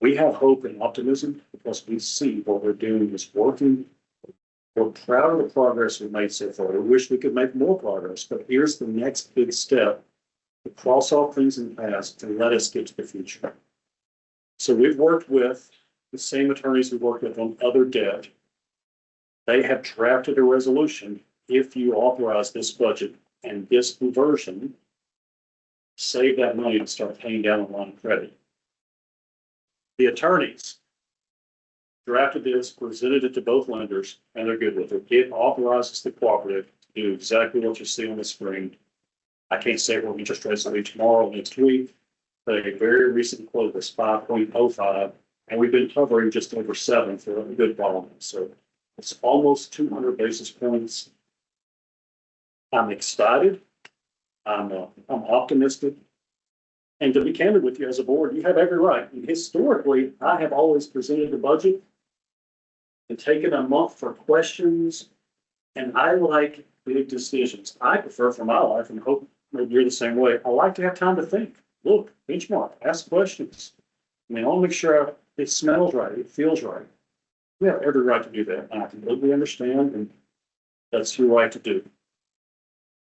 we have hope and optimism because we see what we're doing is working. We're proud of the progress we've made so far. We wish we could make more progress, but here's the next big step to cross off things in the past and let us get to the future. So we've worked with the same attorneys we worked with on other debt. They have drafted a resolution. If you authorize this budget and this conversion, save that money and start paying down on line of credit. The attorneys drafted this, presented it to both lenders, and they're good with it. It authorizes the cooperative to do exactly what you see on the screen. I can't say what interest rates will be tomorrow, next week, but a very recent quote was 5.05, and we've been hovering just over 7 for a good while. So it's almost 200 basis points. I'm excited. I'm optimistic. And to be candid with you as a board, you have every right. And historically, I have always presented the budget and taken a month for questions. And I like big decisions. I prefer for my life, and hope maybe you're the same way. I like to have time to think, look, benchmark, ask questions. I mean, I'll make sure it smells right, it feels right. We have every right to do that. And I completely understand, and that's your right to do.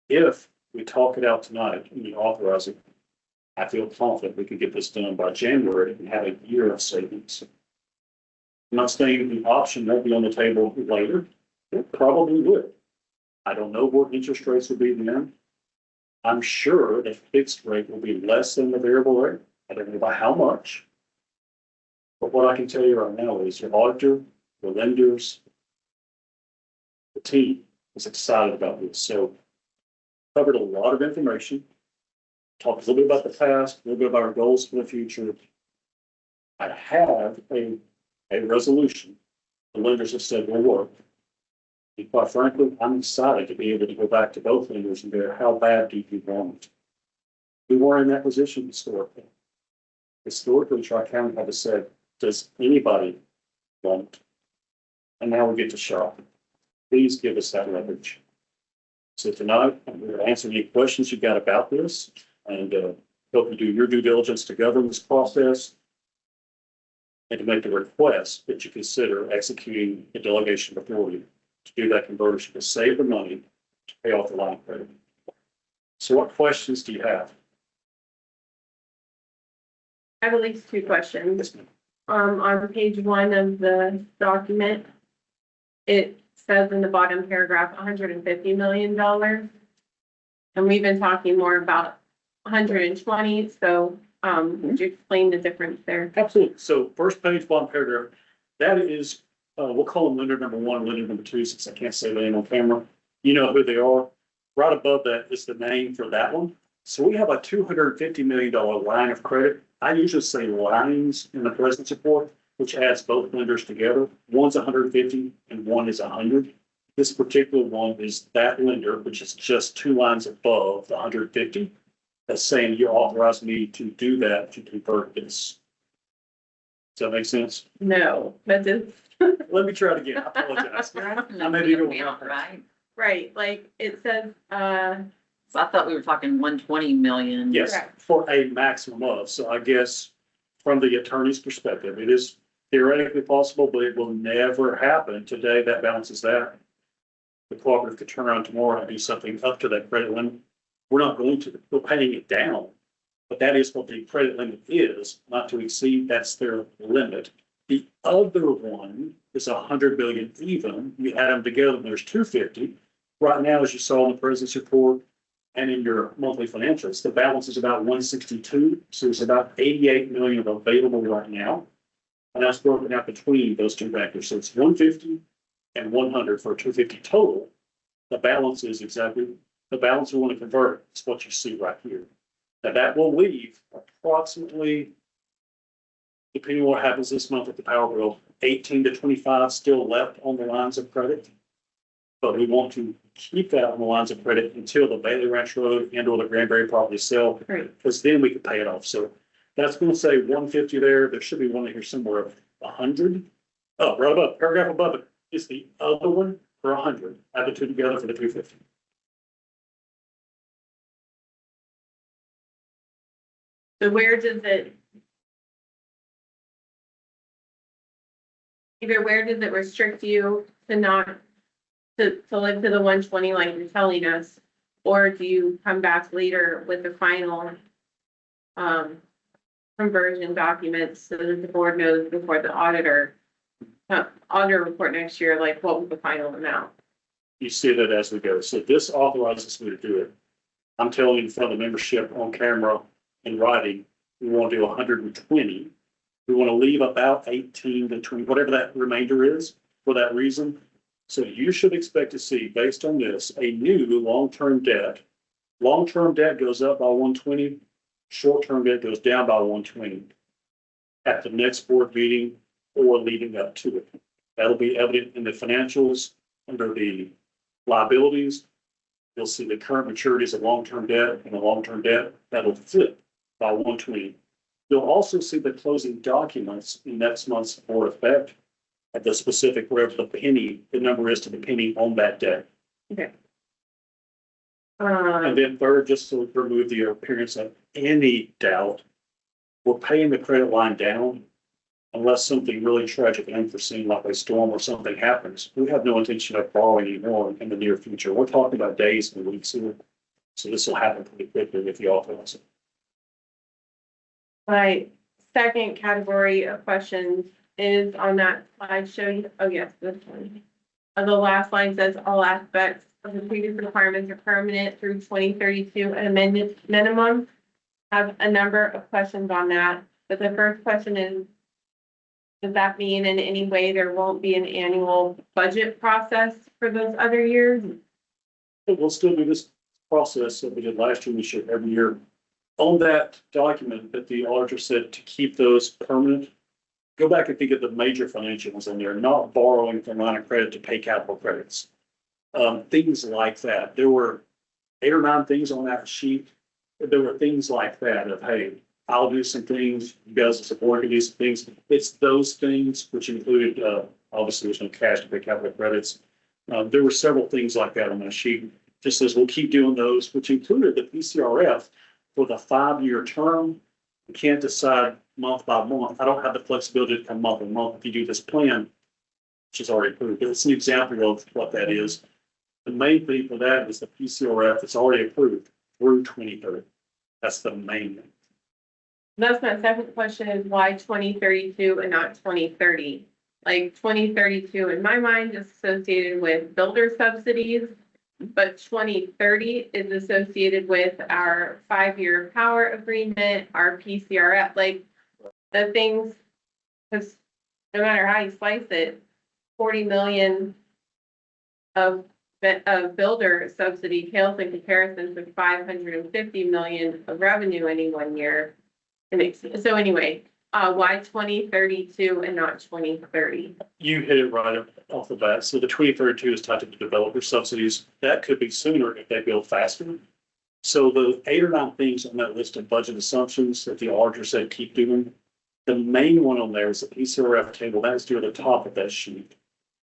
If we talk it out tonight and you authorize it, I feel confident we could get this done by January and have a year of savings. I'm not saying the option won't be on the table later. It probably would. I don't know what interest rates will be then. I'm sure the fixed rate will be less than the variable rate. I don't know by how much. But what I can tell you right now is your auditor, the lenders, the team is excited about this. So covered a lot of information. Talked a little bit about the past, a little bit about our goals for the future. I have a resolution. The lenders have said will work. And quite frankly, I'm excited to be able to go back to both lenders and go, how bad do you want it? We were in that position historically. Historically, Tri-County had to say, does anybody want it? And now we get to shop. Please give us that leverage. So tonight, I'm going to answer any questions you got about this, and help you do your due diligence to govern this process, and to make the request that you consider executing a delegation of authority to do that conversion, to save the money, to pay off the line of credit. So what questions do you have? I have at least two questions. Yes, ma'am. On page 1 of the document, it says in the bottom paragraph, $150 million. And we've been talking more about 120, so, would you explain the difference there? Absolutely. So first page, bottom paragraph, that is, we'll call them lender number 1, lender number 2, since I can't say the name on camera. You know who they are. Right above that is the name for that one. So we have a $250 million line of credit. I usually say lines in the president's report, which adds both lenders together. One's 150 and one is 100. This particular one is that lender, which is just 2 lines above the 150. That's saying you authorize me to do that, to convert this. Does that make sense? No, that is, Let me try it again. I apologize. I may be going Amount, right? right, like, it says, So I thought we were talking 120 million. Yes, Correct. for a maximum of. So I guess from the attorney's perspective, it is theoretically possible, but it will never happen. Today, that balances that. The cooperative could turn around tomorrow and do something up to that credit limit. We're not going to, we're paying it down. But that is what the credit limit is, not to exceed, that's their limit. The other one is 100 billion even. You add them together, and there's 250. Right now, as you saw in the president's report and in your monthly financials, the balance is about 162. So it's about 88 million available right now. And that's broken out between those two factors. So it's 150 and 100 for 250 total. The balance is exactly the balance we want to convert. It's what you see right here. Now that will leave approximately, depending on what happens this month with the power bill, 18 to 25 still left on the lines of credit. But we want to keep that on the lines of credit until the Bailey Ranch Road and or the Granbury property sell, right, because then we can pay it off. So that's going to say 150 there. There should be one here somewhere of 100. Oh, right above, paragraph above it is the other one for 100. Add the two together for the 250. so where does it? Either where does it restrict you to not, to live to the 120 like you're telling us? Or do you come back later with the final, conversion documents so that the board knows before the auditor report next year, like what was the final amount? You see that as we go. So this authorizes me to do it. I'm telling you in front of the membership on camera in writing, we want to do 120. We want to leave about 18 to 20, whatever that remainder is for that reason. So you should expect to see, based on this, a new long-term debt Long-term debt goes up by 120, short-term debt goes down by 120 at the next board meeting or leading up to it. That'll be evident in the financials under the liabilities. You'll see the current maturities of long-term debt and the long-term debt that'll flip by 120. You'll also see the closing documents in next month's board effect at the specific wherever the number is to the penny on that debt. Okay. And then third, just to remove the appearance of any doubt, we're paying the credit line down unless something really tragic and unforeseen like a storm or something happens. We have no intention of borrowing anymore in the near future. We're talking about days and weeks here. So this will happen pretty quickly if you authorize it. My second category of questions is on that slide showing, oh yes, this one. The last line says all aspects of the previous requirements are permanent through 2032 and amended minimum. I have a number of questions on that, but the first question is, does that mean in any way there won't be an annual budget process for those other years? But we'll still do this process that we did last year, we should every year. On that document that the auditor said to keep those permanent, go back and think of the major financials in there, not borrowing from line of credit to pay capital credits. Things like that. There were 8 or 9 things on that sheet. There were things like that of, hey, I'll do some things, you guys as a board can do some things. It's those things which included, obviously there's no cash to pay capital credits. There were several things like that on that sheet. Just says we'll keep doing those, which included the PCRF for the 5-year term. You can't decide month by month. I don't have the flexibility to come month by month if you do this plan, which is already approved. But it's an example of what that is. The main thing for that is the PCRF that's already approved through 2030. That's the main thing. That's my second question is why 2032 and not 2030? Like 2032 in my mind is associated with builder subsidies, but 2030 is associated with our 5-year power agreement, our PCRF, like the things, because no matter how you slice it, 40 million of builder subsidy pales in comparison to 550 million of revenue any one year. So anyway, why 2032 and not 2030? You hit it right off the bat. So the 2032 is tied to the developer subsidies. That could be sooner if they build faster. So the 8 or 9 things on that list of budget assumptions that the auditor said keep doing, the main one on there is the PCRF table. That's near the top of that sheet.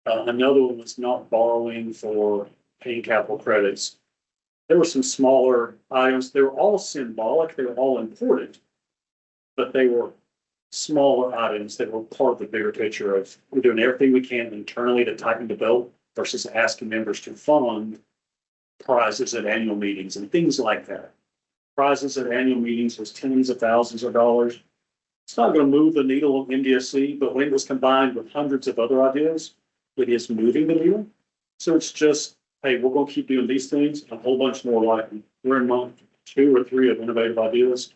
Another one was not borrowing for paying capital credits. There were some smaller items. They were all symbolic. They were all important, but they were smaller items that were part of the bigger picture of we're doing everything we can internally to tighten the belt versus asking members to fund prizes at annual meetings and things like that. Prizes at annual meetings was tens of thousands of dollars. It's not going to move the needle of MDSC, but when it was combined with hundreds of other ideas, it is moving the needle. So it's just, hey, we're going to keep doing these things, a whole bunch more like them. We're in month 2 or 3 of innovative ideas.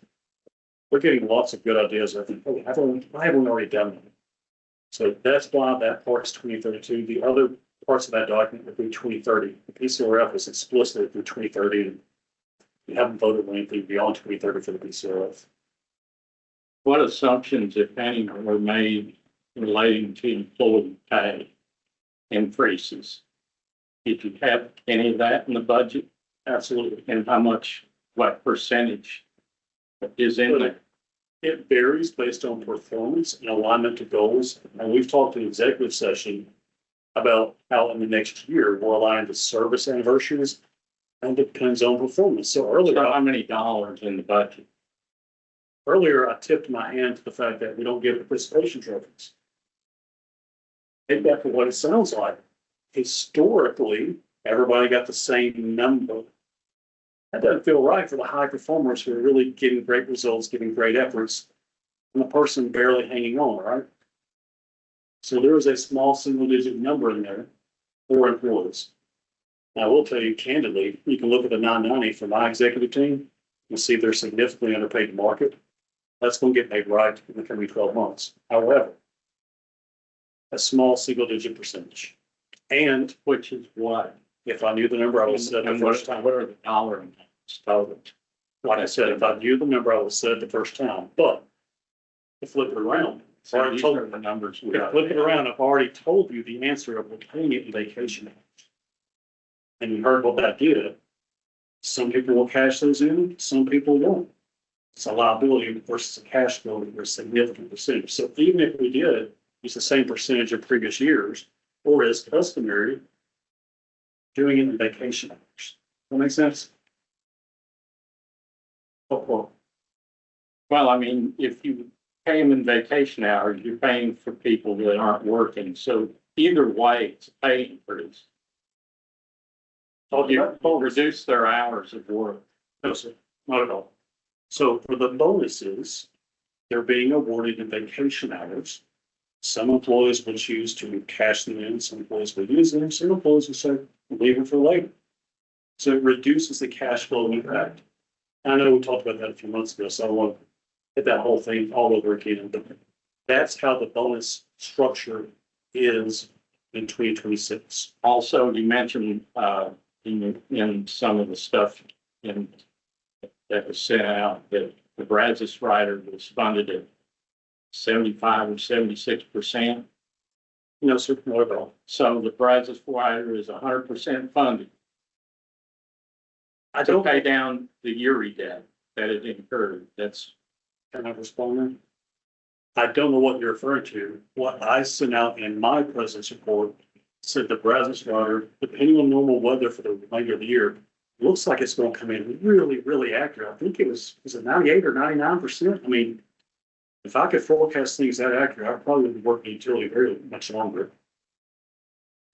We're getting lots of good ideas. I think, oh, why haven't we already done that? So that's why that part's 2032. The other parts of that document would be 2030. The PCRF is explicit through 2030. And we haven't voted on anything beyond 2030 for the PCRF. What assumptions, if any, were made relating to employee pay increases? Did you have any of that in the budget? Absolutely. And how much, what percentage is in there? It varies based on performance and alignment to goals. And we've talked in executive session about how in the next year we're aligned to service anniversaries and it depends on performance. So How many dollars in the budget? earlier, I tipped my hand to the fact that we don't give participation trophies. Take that for what it sounds like. Historically, everybody got the same number. That doesn't feel right for the high performers who are really getting great results, giving great efforts, and the person barely hanging on, right? So there is a small single-digit number in there for employees. Now, I will tell you candidly, you can look at the 990 for my executive team and see they're significantly underpaid the market. That's going to get made right in the coming 12 months. However, a small single-digit percentage. And Which is what? if I knew the number, I would have said it the first time. What are the dollar amounts? So, Like I said, if I knew the number, I would have said it the first time, but to flip it around, so already these told, are the numbers we to got. flip it around, I've already told you the answer of paying it in vacation. And you heard what that did. Some people will cash those in, some people won't. It's a liability versus a cash flow for a significant percentage. So even if we did use the same percentage of previous years, or as customary, doing it in vacation hours. That make sense? Oh, Well, I mean, if you pay them in vacation hours, you're paying for people that aren't working. So either way, it's a pay increase. You reduce their hours of work. no, sir, not at all. So for the bonuses, they're being awarded in vacation hours. Some employees will choose to cash them in, some employees will use them, some employees will say, leave it for later. So it reduces the cash flow impact. I know we talked about that a few months ago, so I want to hit that whole thing all over again. But that's how the bonus structure is in 2026. Also, you mentioned, in some of the stuff in, that was sent out, that the Brazos rider was funded at 75 or 76%. No, sir, not at all. So the Brazos rider is 100% funded I to don't, pay down the Uri debt that it incurred. That's, can I respond then? I don't know what you're referring to. What I sent out in my president's report said the Brazos rider, depending on normal weather for the remainder of the year, looks like it's going to come in really, really accurate. I think it was it 98 or 99%? I mean, if I could forecast things that accurate, I probably wouldn't work in utility very much longer.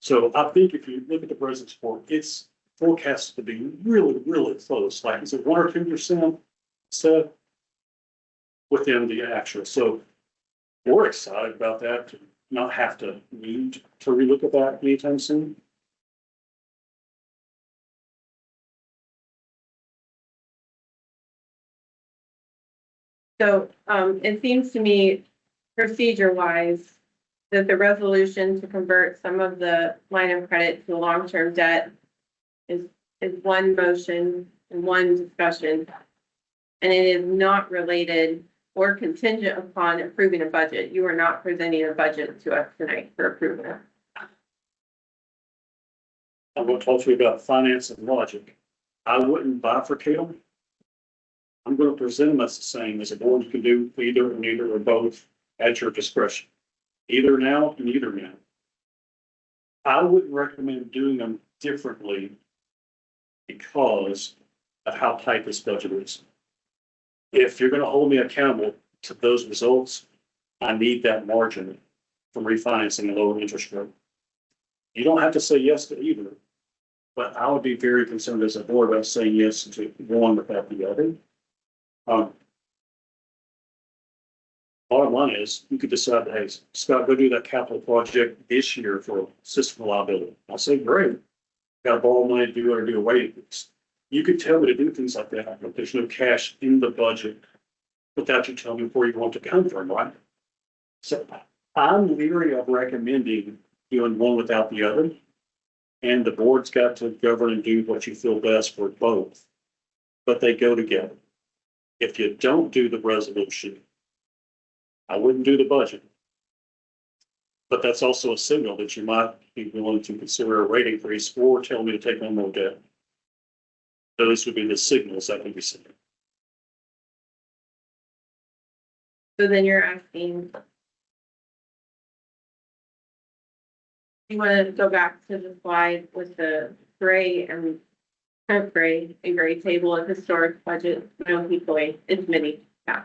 So I think if you look at the president's report, it's forecast to be really, really close. Like, is it 1 or 2% set within the actual? So we're excited about that, to not have to need to relook at that anytime soon. So, it seems to me, procedure wise, that the resolution to convert some of the line of credit to long-term debt is one motion and one discussion. And it is not related or contingent upon approving a budget. You are not presenting a budget to us tonight for approval. I'm going to talk to you about finance and logic. I wouldn't bifurcate them. I'm going to present them as the same as a board. You can do either or neither or both at your discretion. Either now and either now. I wouldn't recommend doing them differently because of how tight this budget is. If you're going to hold me accountable to those results, I need that margin from refinancing a lower interest rate. You don't have to say yes to either, but I would be very concerned as a board about saying yes to one without the other. Bottom line is, you could decide, hey, Scott, go do that capital project this year for system reliability. I'll say, great. Got to borrow money to do it or do a rate increase. You could tell me to do things like that, but there's no cash in the budget without you telling me where you want to come from, right? So I'm leery of recommending doing one without the other. And the board's got to govern and do what you feel best for both. But they go together. If you don't do the resolution, I wouldn't do the budget. But that's also a signal that you might be willing to consider a rate increase or tell me to take on more debt. Those would be the signals that can be sent. So then you're asking. You want to go back to the slide with the gray and gray and gray table of historic budget, no employee, it's mini, yeah.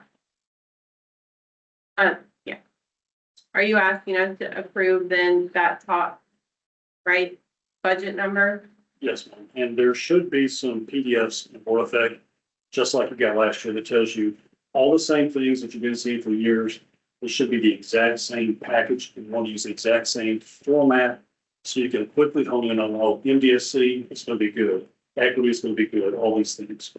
Yeah. Are you asking us to approve then that top right budget number? Yes, ma'am. And there should be some PDFs in Board Effect, just like we got last year, that tells you all the same things that you've been seeing for years. It should be the exact same package. You want to use the exact same format so you can quickly hone in on all MDSC. It's going to be good. Equity is going to be good. All these things,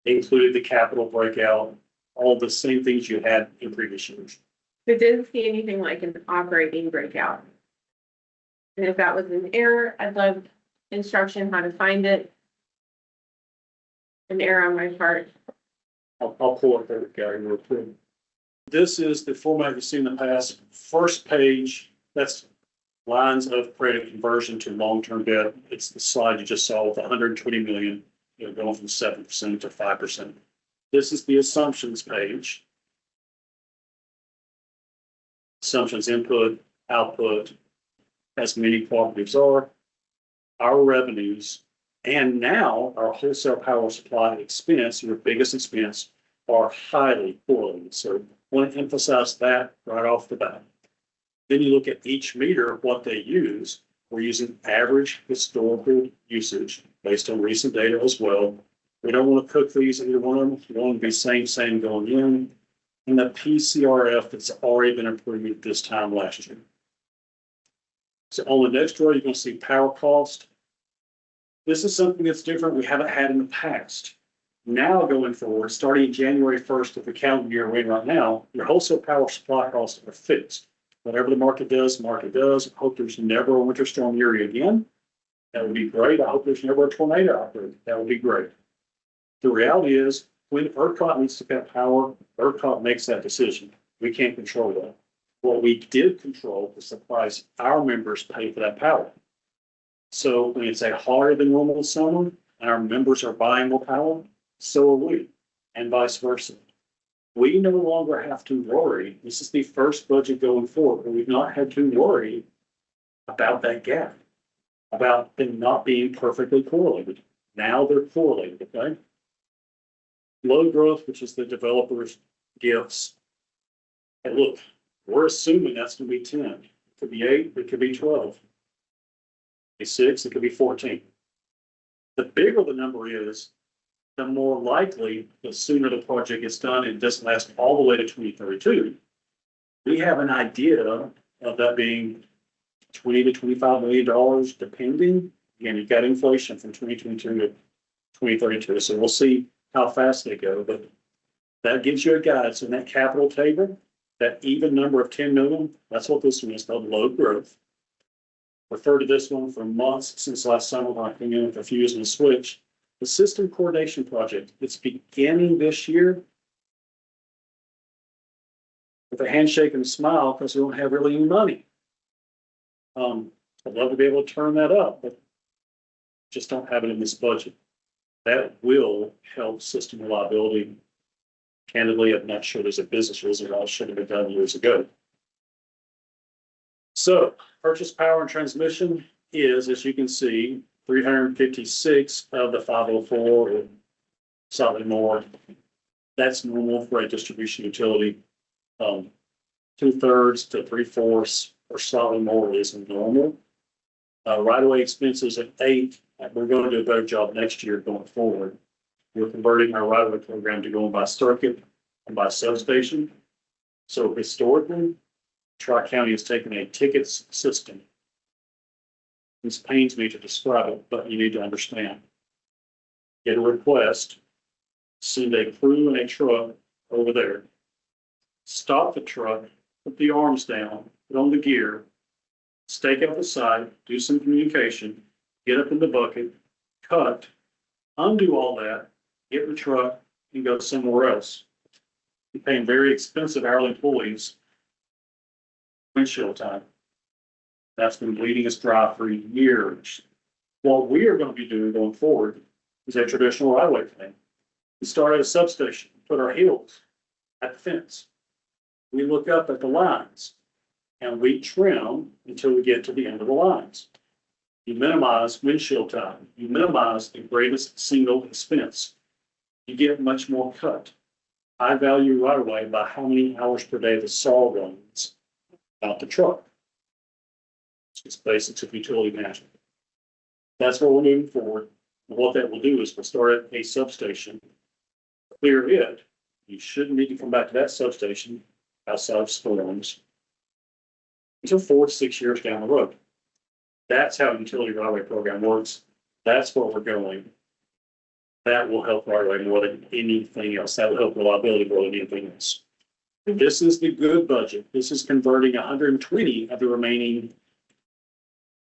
including the capital breakout, all the same things you had in previous years. We didn't see anything like an operating breakout. And if that was an error, I'd love instruction how to find it. an error on my part. I'll pull up there, Gary, real quick. This is the format you've seen in the past. First page, that's lines of credit conversion to long-term debt. It's the slide you just saw with 120 million, going from 7% to 5%. This is the assumptions page. Assumptions input, output, as many cooperatives are, our revenues, and now our wholesale power supply expense, your biggest expense, are highly correlated. So I want to emphasize that right off the bat. Then you look at each meter, what they use. We're using average historical usage based on recent data as well. We don't want to cook these either one of them. We want to be same going in. And the PCRF that's already been approved this time last year. So on the next row, you're going to see power cost. This is something that's different we haven't had in the past. Now going forward, starting January 1st of the calendar year we're in right now, your wholesale power supply costs are fixed. Whatever the market does, market does. I hope there's never a winter storm Uri again. That would be great. I hope there's never a tornado out there. That would be great. The reality is, when ERCOT needs to cut power, ERCOT makes that decision. We can't control that. What we did control is the price our members pay for that power. So when it's a hotter than normal summer and our members are buying more power, so are we, and vice versa. We no longer have to worry. This is the first budget going forward, but we've not had to worry about that gap, about them not being perfectly correlated. Now they're correlated, okay? Load growth, which is the developer's gifts. And look, we're assuming that's going to be 10. It could be 8, it could be 12. It could be 6, it could be 14. The bigger the number is, the more likely, the sooner the project gets done and doesn't last all the way to 2032. We have an idea of that being $20 to $25 million, depending. Again, you've got inflation from 2022 to 2032, so we'll see how fast they go, but that gives you a guide. So in that capital table, that even number of 10 million, that's what this one is called, load growth. Refer to this one for months since last summer when I came in with a fuse and a switch. The system coordination project, it's beginning this year with a handshake and a smile because we don't have really any money. I'd love to be able to turn that up, but just don't have it in this budget. That will help system reliability. Candidly, I'm not sure there's a business reason why it should have been done years ago. So purchase power and transmission is, as you can see, 356 of the 504 or slightly more. That's normal for a distribution utility. 2/3 to 3/4 or slightly more is normal. Right-of-way expenses at 8. We're going to do a better job next year going forward. We're converting our right-of-way program to going by circuit and by substation. So historically, Tri-County has taken a tickets system. This pains me to describe it, but you need to understand. Get a request, send a crew and a truck over there, stop the truck, put the arms down, put on the gear, stake out the side, do some communication, get up in the bucket, cut, undo all that, get the truck, and go somewhere else. You're paying very expensive hourly employees windshield time. That's been bleeding us dry for years. What we are going to be doing going forward is a traditional right-of-way thing. We start at a substation, put our heels at the fence. We look up at the lines and we trim until we get to the end of the lines. You minimize windshield time. You minimize the greatest single expense. You get much more cut. I value right-of-way by how many hours per day the saw runs out the truck. It's basics of utility management. That's what we're moving forward. And what that will do is we'll start at a substation, clear it. You shouldn't need to come back to that substation outside of storms until 4 to 6 years down the road. That's how a utility right-of-way program works. That's where we're going. That will help right-of-way more than anything else. That will help reliability more than anything else. This is the good budget. This is converting 120 of the remaining.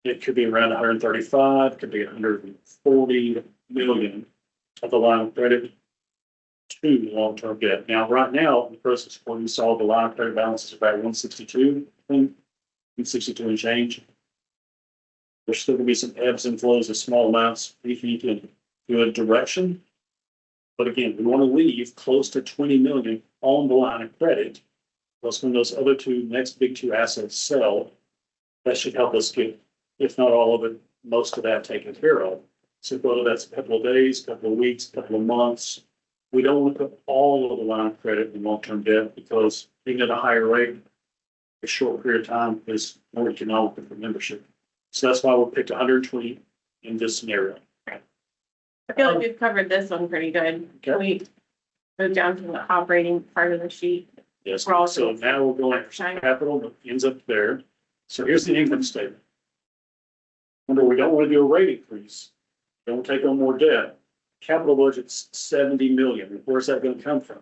It could be around 135, it could be 140 million of the line of credit to long-term debt. Now, right now, in the process where you saw the line of credit balance is about 162, 162 and change. There's still gonna be some ebbs and flows of small amounts, if you can do a direction. But again, we want to leave close to 20 million on the line of credit. Plus when those other two, next big two assets sell, that should help us get, if not all of it, most of that taken care of. So whether that's a couple of days, couple of weeks, couple of months, we don't want to put all of the line of credit in long-term debt because being at a higher rate, a short period of time is more economical for membership. So that's why we picked 120 in this scenario. I feel like we've covered this one pretty good. Can we move down to the operating part of the sheet? Yes, We're all so now we're going for some capital that ends up there. So here's the income statement. Remember, we don't want to do a rate increase. Don't take on more debt. Capital budget's 70 million. Where's that going to come from?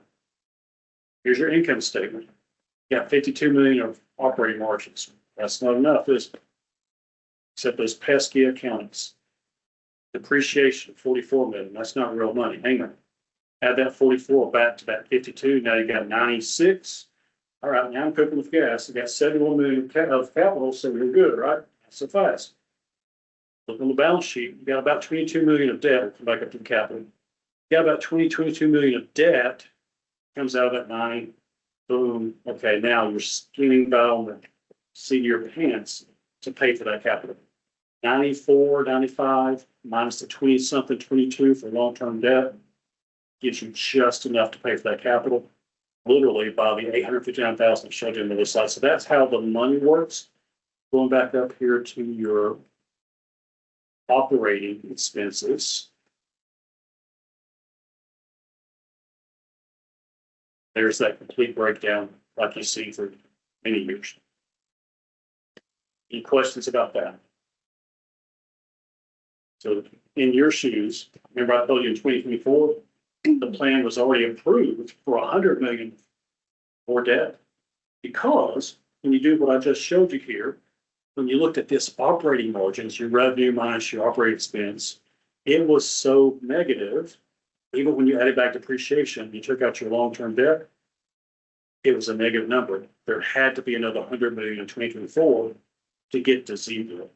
Here's your income statement. You got 52 million of operating margins. That's not enough, is it? Except those pesky accountants. Depreciation, 44 million. That's not real money. Hang on. Add that 44 back to that 52. Now you got 96. All right, now I'm cooking with gas. You got 71 million of capital, so you're good, right? That's so fast. Look on the balance sheet. You got about 22 million of debt. We'll come back up to the capital. You got about 22 million of debt. Comes out of that 9. Boom. Okay, now you're skinning by on the seat of your pants to pay for that capital. 94, 95 minus the 20 something, 22 for long-term debt gives you just enough to pay for that capital. Literally by the 859,000 showed in the other side. So that's how the money works. Going back up here to your operating expenses. There's that complete breakdown like you see for many years. Any questions about that? So in your shoes, remember I told you in 2024, the plan was already approved for 100 million more debt. Because when you do what I just showed you here, when you looked at this operating margins, your revenue minus your operating expense, it was so negative. Even when you added back depreciation, you took out your long-term debt, it was a negative number. There had to be another 100 million in 2024 to get to zero,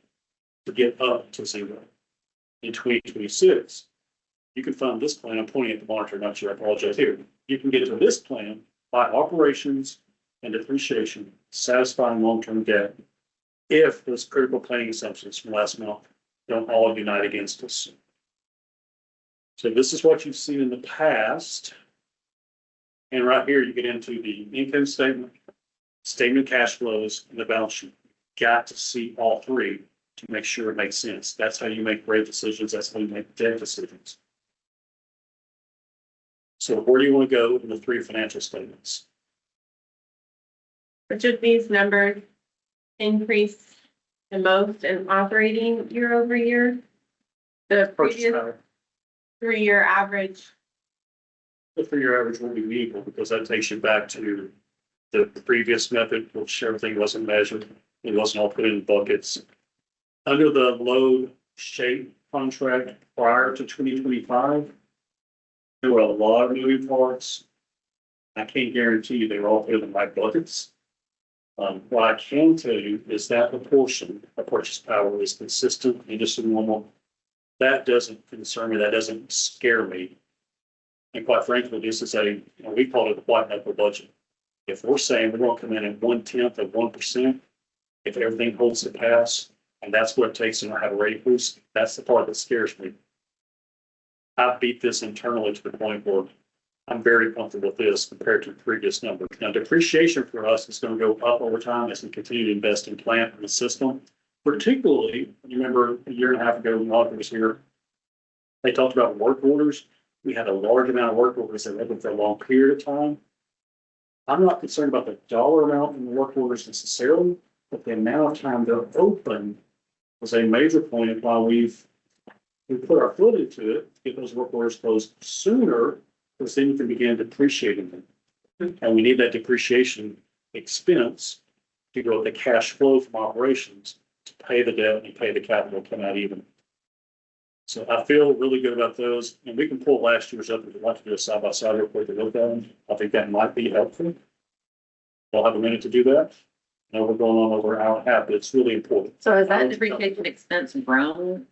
to get up to zero. In 2026, you can fund this plan. I'm pointing at the monitor, not you. I apologize here. You can get to this plan by operations and depreciation, satisfying long-term debt, if those critical planning assumptions from last month don't all unite against us. So this is what you've seen in the past. And right here, you get into the income statement, statement of cash flows, and the balance sheet. Got to see all three to make sure it makes sense. That's how you make rate decisions. That's how you make debt decisions. So where do you want to go in the three financial statements? Which of these numbers increase the most in operating year over year? The Purchase previous power. 3-year average. The 3-year average will be equal because that takes you back to the previous method, which everything wasn't measured. It wasn't all put in buckets. Under the load shape contract prior to 2025, there were a lot of moving parts. I can't guarantee you they were all put in the right buckets. What I can tell you is that proportion of purchase power is consistent and just normal. That doesn't concern me. That doesn't scare me. And quite frankly, this is we call it a white knuckle budget. If we're saying we're going to come in at 1/10 of 1%, if everything holds to pass, and that's what it takes to know how to rate boost, that's the part that scares me. I beat this internally to the point where I'm very comfortable with this compared to the previous numbers. Now, depreciation for us is going to go up over time as we continue to invest in plant and the system. Particularly, you remember a year and a half ago when Audrey was here, they talked about work orders. We had a large amount of work orders that were open for a long period of time. I'm not concerned about the dollar amount in the work orders necessarily, but the amount of time they're open was a major point of why we put our foot into it to get those work orders closed sooner, because then you can begin depreciating them. And we need that depreciation expense to go with the cash flow from operations to pay the debt and pay the capital come out even. So I feel really good about those, and we can pull last year's up if you'd like to do a side by side real quick to look at them. I think that might be helpful. We'll have a minute to do that. Now we're going on over an hour and a half, but it's really important. So has that depreciation expense grown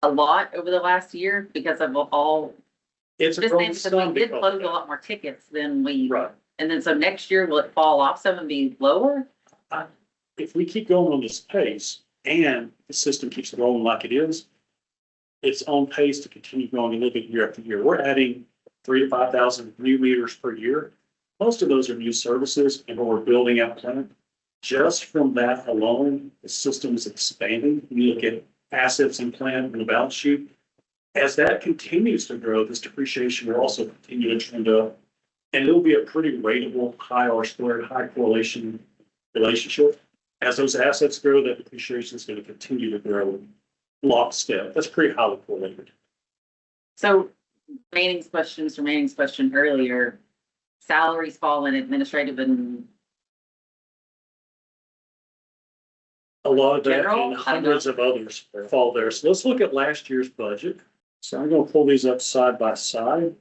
a lot over the last year because of all, It's a just growing saying, because sum we did because close of a that. lot more tickets than we, Right. and then so next year, will it fall off some and be lower? If we keep going on this pace and the system keeps rolling like it is, it's on pace to continue growing a little bit year after year. We're adding 3,000 to 5,000 new meters per year. Most of those are new services and we're building out plant. Just from that alone, the system is expanding. You look at assets and plant in the balance sheet. As that continues to grow, this depreciation will also continue to trend up. And it'll be a pretty ratable, high R squared, high correlation relationship. As those assets grow, that depreciation is going to continue to grow lockstep. That's pretty highly correlated. So Manning's question earlier, salaries fall in administrative and A lot of that General, and hundreds of others fall there. So let's look at last year's budget. So I'm going to pull these up side by side.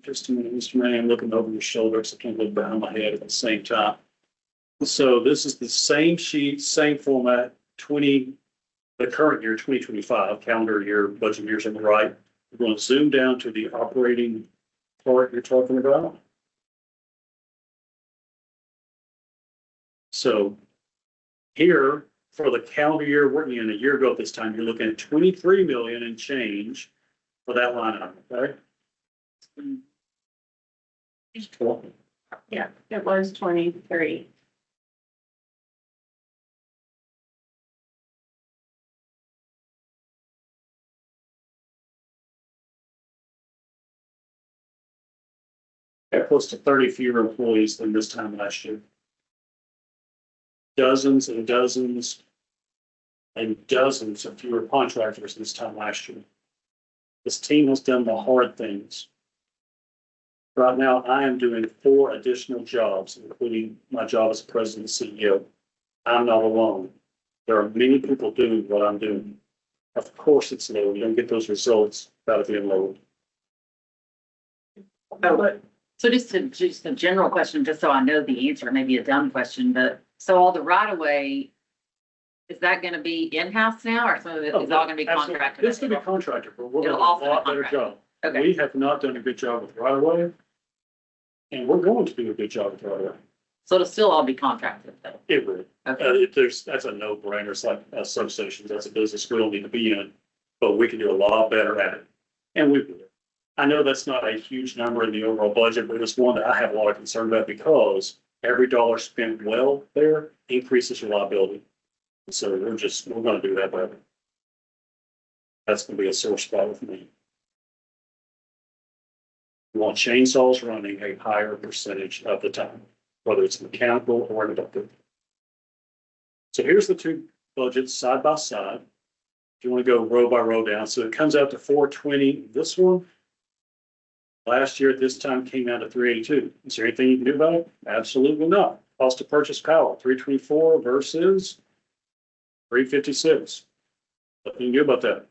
Just a minute, Mr. Manning, I'm looking over your shoulder, so I can't look behind my head at the same time. So this is the same sheet, same format, the current year, 2025, calendar year, budget years on the right. We're going to zoom down to the operating part you're talking about. So here, for the calendar year, working in a year ago at this time, you're looking at 23 million and change for that line item, okay? Yeah, it was 23. Got close to 30 fewer employees than this time last year. Dozens and dozens and dozens of fewer contractors this time last year. This team has done the hard things. Right now, I am doing 4 additional jobs, including my job as president and CEO. I'm not alone. There are many people doing what I'm doing. Of course, it's low. You don't get those results without it being low. so just a general question, just so I know the answer, maybe a dumb question, but so all the right of way, is that gonna be in-house now or some of it is all gonna be Absolutely. contracted? It's gonna be contracted, but we're gonna It'll do also a be lot better contracted. job. Okay, We have not done a good job with right of way. And we're going to do a good job with right of way. so it'll still all be contracted though? It would. Okay, That's a no brainer. It's like substations. That's a business we don't need to be in, but we can do a lot better at it. And we will. I know that's not a huge number in the overall budget, but it's one that I have a lot of concern about because every dollar spent well there increases reliability. So we're gonna do that better. That's gonna be a sore spot with me. We want chainsaws running a higher percentage of the time, whether it's mechanical or inductive. So here's the 2 budgets side by side. If you want to go row by row down, so it comes out to 420. This one, last year at this time came out to 382. Is there anything you can do about it? Absolutely not. Cost to purchase power, 324 versus 356. Nothing you can do about that.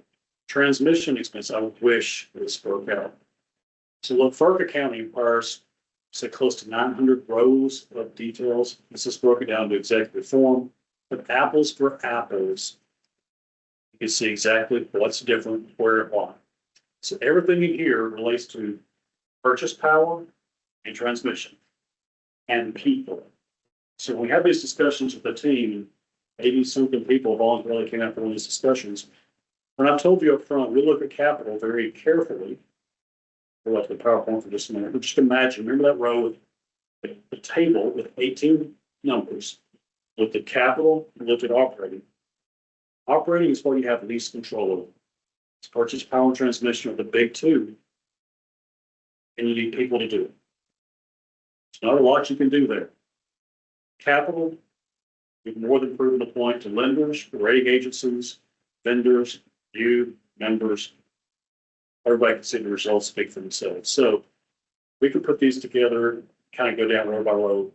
Transmission expense, I wish this broke out. So look, FERC accounting requires, say, close to 900 rows of details. This is broken down to executive form, but apples for apples. You can see exactly what's different, where and why. So everything in here relates to purchase power and transmission and people. So when we have these discussions with the team, 80-something people voluntarily came out for these discussions. When I told you up front, we look at capital very carefully. Go up to the PowerPoint for just a minute. Just imagine, remember that row with the table with 18 numbers. Looked at capital, looked at operating. Operating is what you have least control over. It's purchase power and transmission are the big 2. And you need people to do it. There's not a lot you can do there. Capital, you've more than proven the point to lenders, rating agencies, vendors, you, members. Everybody can see the results speak for themselves. So we can put these together, kind of go down row by row.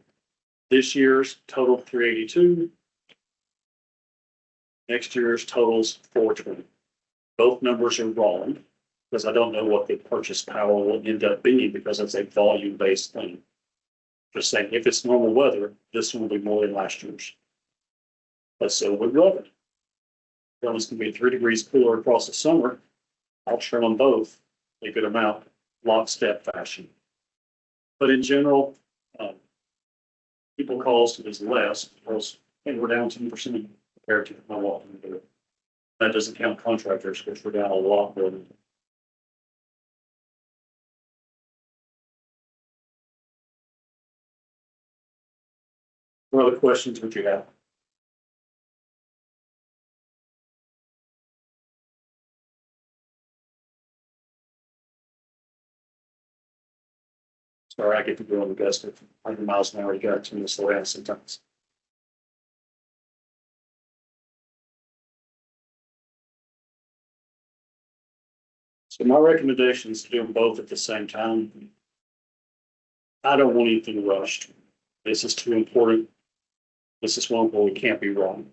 This year's total 382. Next year's totals 420. Both numbers are wrong, because I don't know what the purchase power will end up being, because it's a volume-based thing. Just saying, if it's normal weather, this one will be more than last year's. But so would rubber. Well, it's gonna be 3 degrees cooler across the summer. I'll trim them both a good amount, lockstep fashion. But in general, people cost is less, because hey, we're down 10% compared to my walking. That doesn't count contractors, which we're down a lot more than. What other questions would you have? Sorry, I get to go on the gust of 100 miles an hour. You got to slow down sometimes. So my recommendation is to do them both at the same time. I don't want anything rushed. This is too important. This is one where we can't be wrong.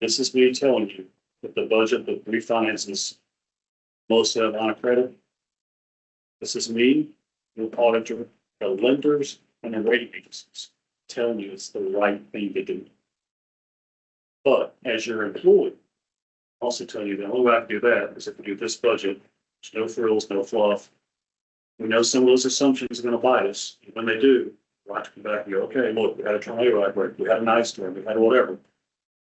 This is me telling you that the budget that refinances most of that line of credit. This is me, the auditor, the lenders, and the rating agencies telling you it's the right thing to do. But as your employee, I also tell you the only way I can do that is if we do this budget. There's no frills, no fluff. We know some of those assumptions are going to bite us. And when they do, we'll have to come back and go, okay, look, we had a tornado outbreak, we had an ice storm, we had whatever.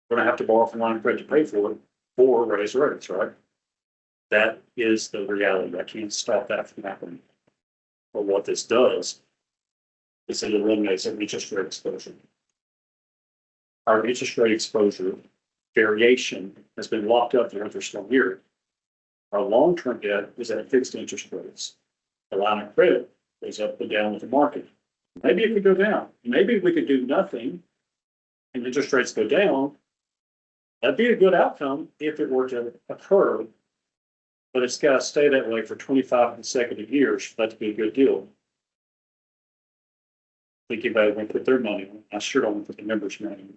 We're going to have to borrow from line of credit to pay for it or raise rates, right? That is the reality. I can't stop that from happening. But what this does is it eliminates our interest rate exposure. Our interest rate exposure variation has been locked up there for some year. Our long-term debt is at fixed interest rates. The line of credit goes up and down with the market. Maybe it could go down. Maybe we could do nothing and interest rates go down. That'd be a good outcome if it were to occur. But it's got to stay that way for 25 consecutive years for that to be a good deal. I think anybody would put their money on. I sure don't want to put the members' money on.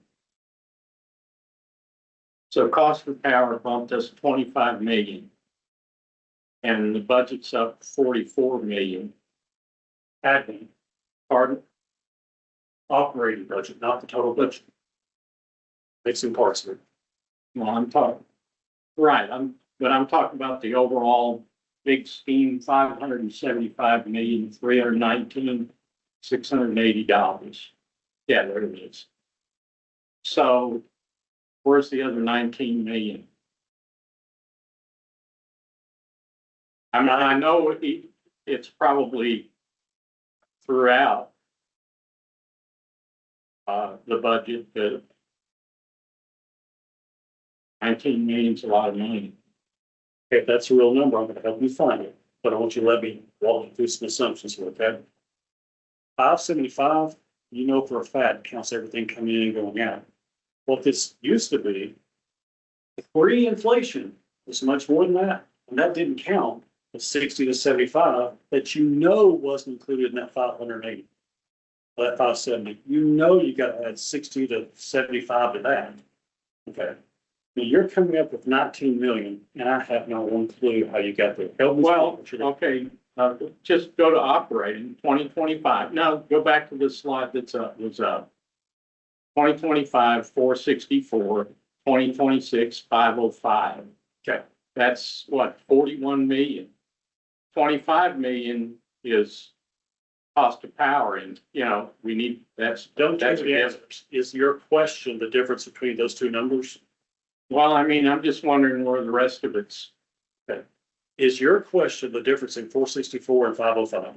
So cost of power bumped us 25 million. And the budget's up 44 million. Admin, Pardon? operating budget, not the total budget. Mixing parts of it. Well, I'm talking, right, but I'm talking about the overall big scheme, $577,319,680. Yeah, there it is. So where's the other 19 million? I mean, I know it's probably throughout the budget, but 19 million is a lot of money. If that's a real number, I'm going to help you find it, but I want you to let me walk you through some assumptions here, okay? 575, you know for a fact counts everything coming in and going out. What this used to be, pre-inflation was much more than that, and that didn't count the 60 to 75 that you know wasn't included in that 580. That 570, you know you got to add 60 to 75 to that. Okay. Now you're coming up with 19 million, and I have not one clue how you got there. Help me. Well, okay, just go to operating 2025. No, go back to the slide that's up, was up. 2025, 464, 2026, 505. Okay. That's what, 41 million. 25 million is cost of power, and we need, that's Don't change a the given. answers. Is your question the difference between those two numbers? Well, I mean, I'm just wondering where the rest of it's. Is your question the difference in 464 and 505?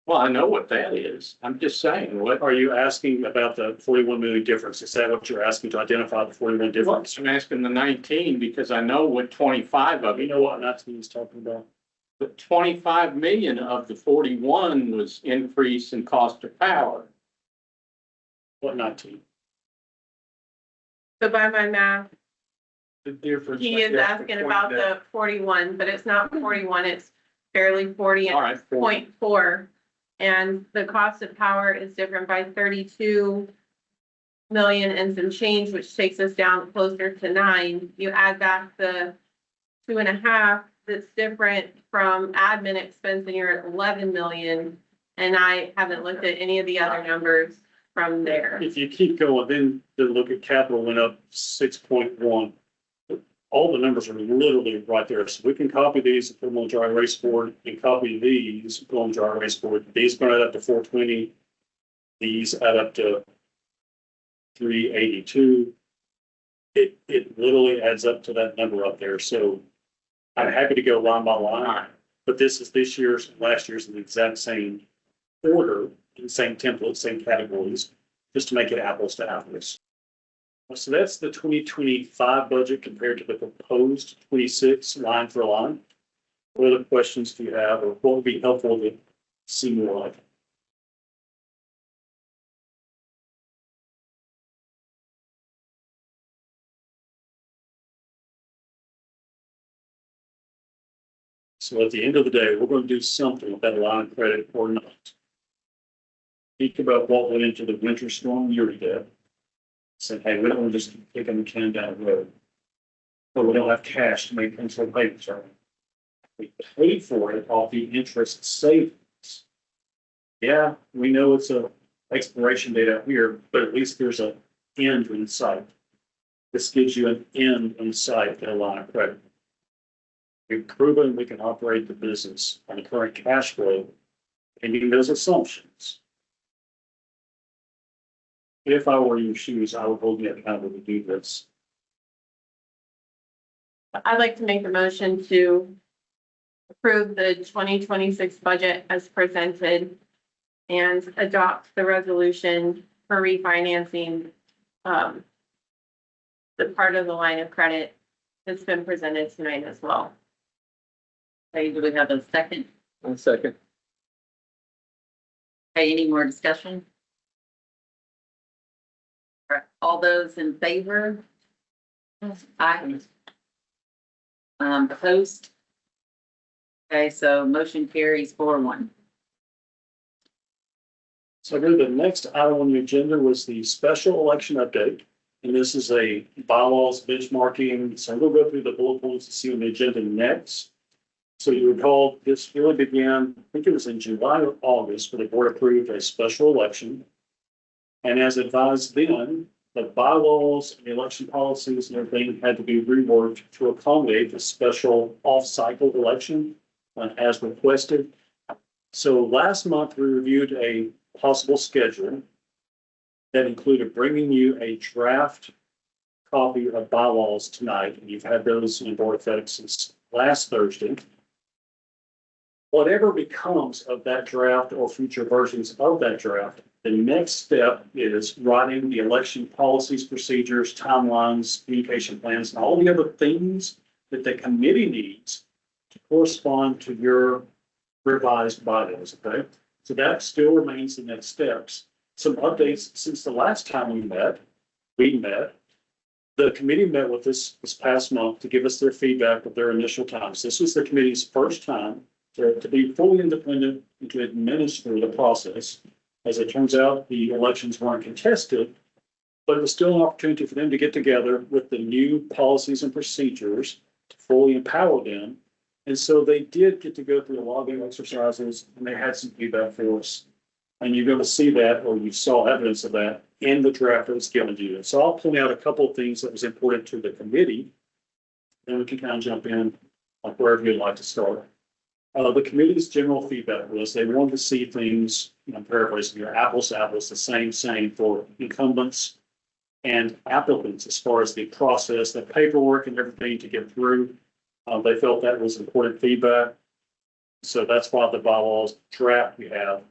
Well, I know what that is. I'm just saying, what Are you asking about the 41 million difference? Is that what you're asking to identify the 41 difference? I'm asking the 19 because I know what 25 of You it. know what 19 is talking about? But 25 million of the 41 was increase in cost of power. What 19? So by my math, The difference. he is asking about the 41, but it's not 41, it's barely 40 All and right. 0.4. And the cost of power is different by 32 million and some change, which takes us down closer to 9. You add back the 2.5 that's different from admin expense, and you're at 11 million. And I haven't looked at any of the other numbers from there. If you keep going, then look at capital went up 6.1. All the numbers are literally right there. So we can copy these, put them on dry erase board, and copy these, put on dry erase board. These going to add up to 420. These add up to 382. It literally adds up to that number up there. So I'm happy to go line by line, but this is this year's and last year's in the exact same order, the same template, same categories, just to make it apples to apples. So that's the 2025 budget compared to the proposed 26 line for line. What other questions do you have, or what would be helpful to see more like? So at the end of the day, we're going to do something with that line of credit or not. Think about what went into the winter storm year ago. Said, hey, we don't want to just keep kicking the can down the road. But we don't have cash to make principal payments on it. We paid for it off the interest savings. Yeah, we know it's a expiration date out here, but at least there's an end in sight. This gives you an end in sight in a line of credit. We've proven we can operate the business on the current cash flow and using those assumptions. If I were in your shoes, I would hold me accountable to do this. I'd like to make a motion to approve the 2026 budget as presented and adopt the resolution for refinancing the part of the line of credit that's been presented tonight as well. Okay, do we have a second? One second. Okay, any more discussion? All right, all those in favor? Aye. Opposed? Okay, so motion carries 4-1. So here, the next item on the agenda was the special election update. And this is a bylaws benchmarking. So we'll go through the bullet points to see on the agenda next. So you recall this really began, I think it was in July or August, where the board approved a special election. And as advised then, the bylaws and the election policies and everything had to be reworked to accommodate the special off-cycle election as requested. So last month, we reviewed a possible schedule that included bringing you a draft copy of bylaws tonight. And you've had those in board effect since last Thursday. Whatever becomes of that draft or future versions of that draft, the next step is writing the election policies, procedures, timelines, communication plans, and all the other things that the committee needs to correspond to your revised bylaws, okay? So that still remains the next steps. Some updates since the last time we met. The committee met with us this past month to give us their feedback of their initial times. This was the committee's first time to be fully independent and to administer the process. As it turns out, the elections weren't contested, but it was still an opportunity for them to get together with the new policies and procedures to fully empower them. And so they did get to go through a lot of exercises, and they had some feedback for us. And you're going to see that, or you saw evidence of that in the draft that was given to you. So I'll point out a couple of things that was important to the committee, and we can kind of jump in like wherever you'd like to start. The committee's general feedback was they wanted to see things, I'm paraphrasing here, apples to apples, the same for incumbents and applicants as far as the process, the paperwork and everything to get through. They felt that was important feedback. So that's why the bylaws draft we have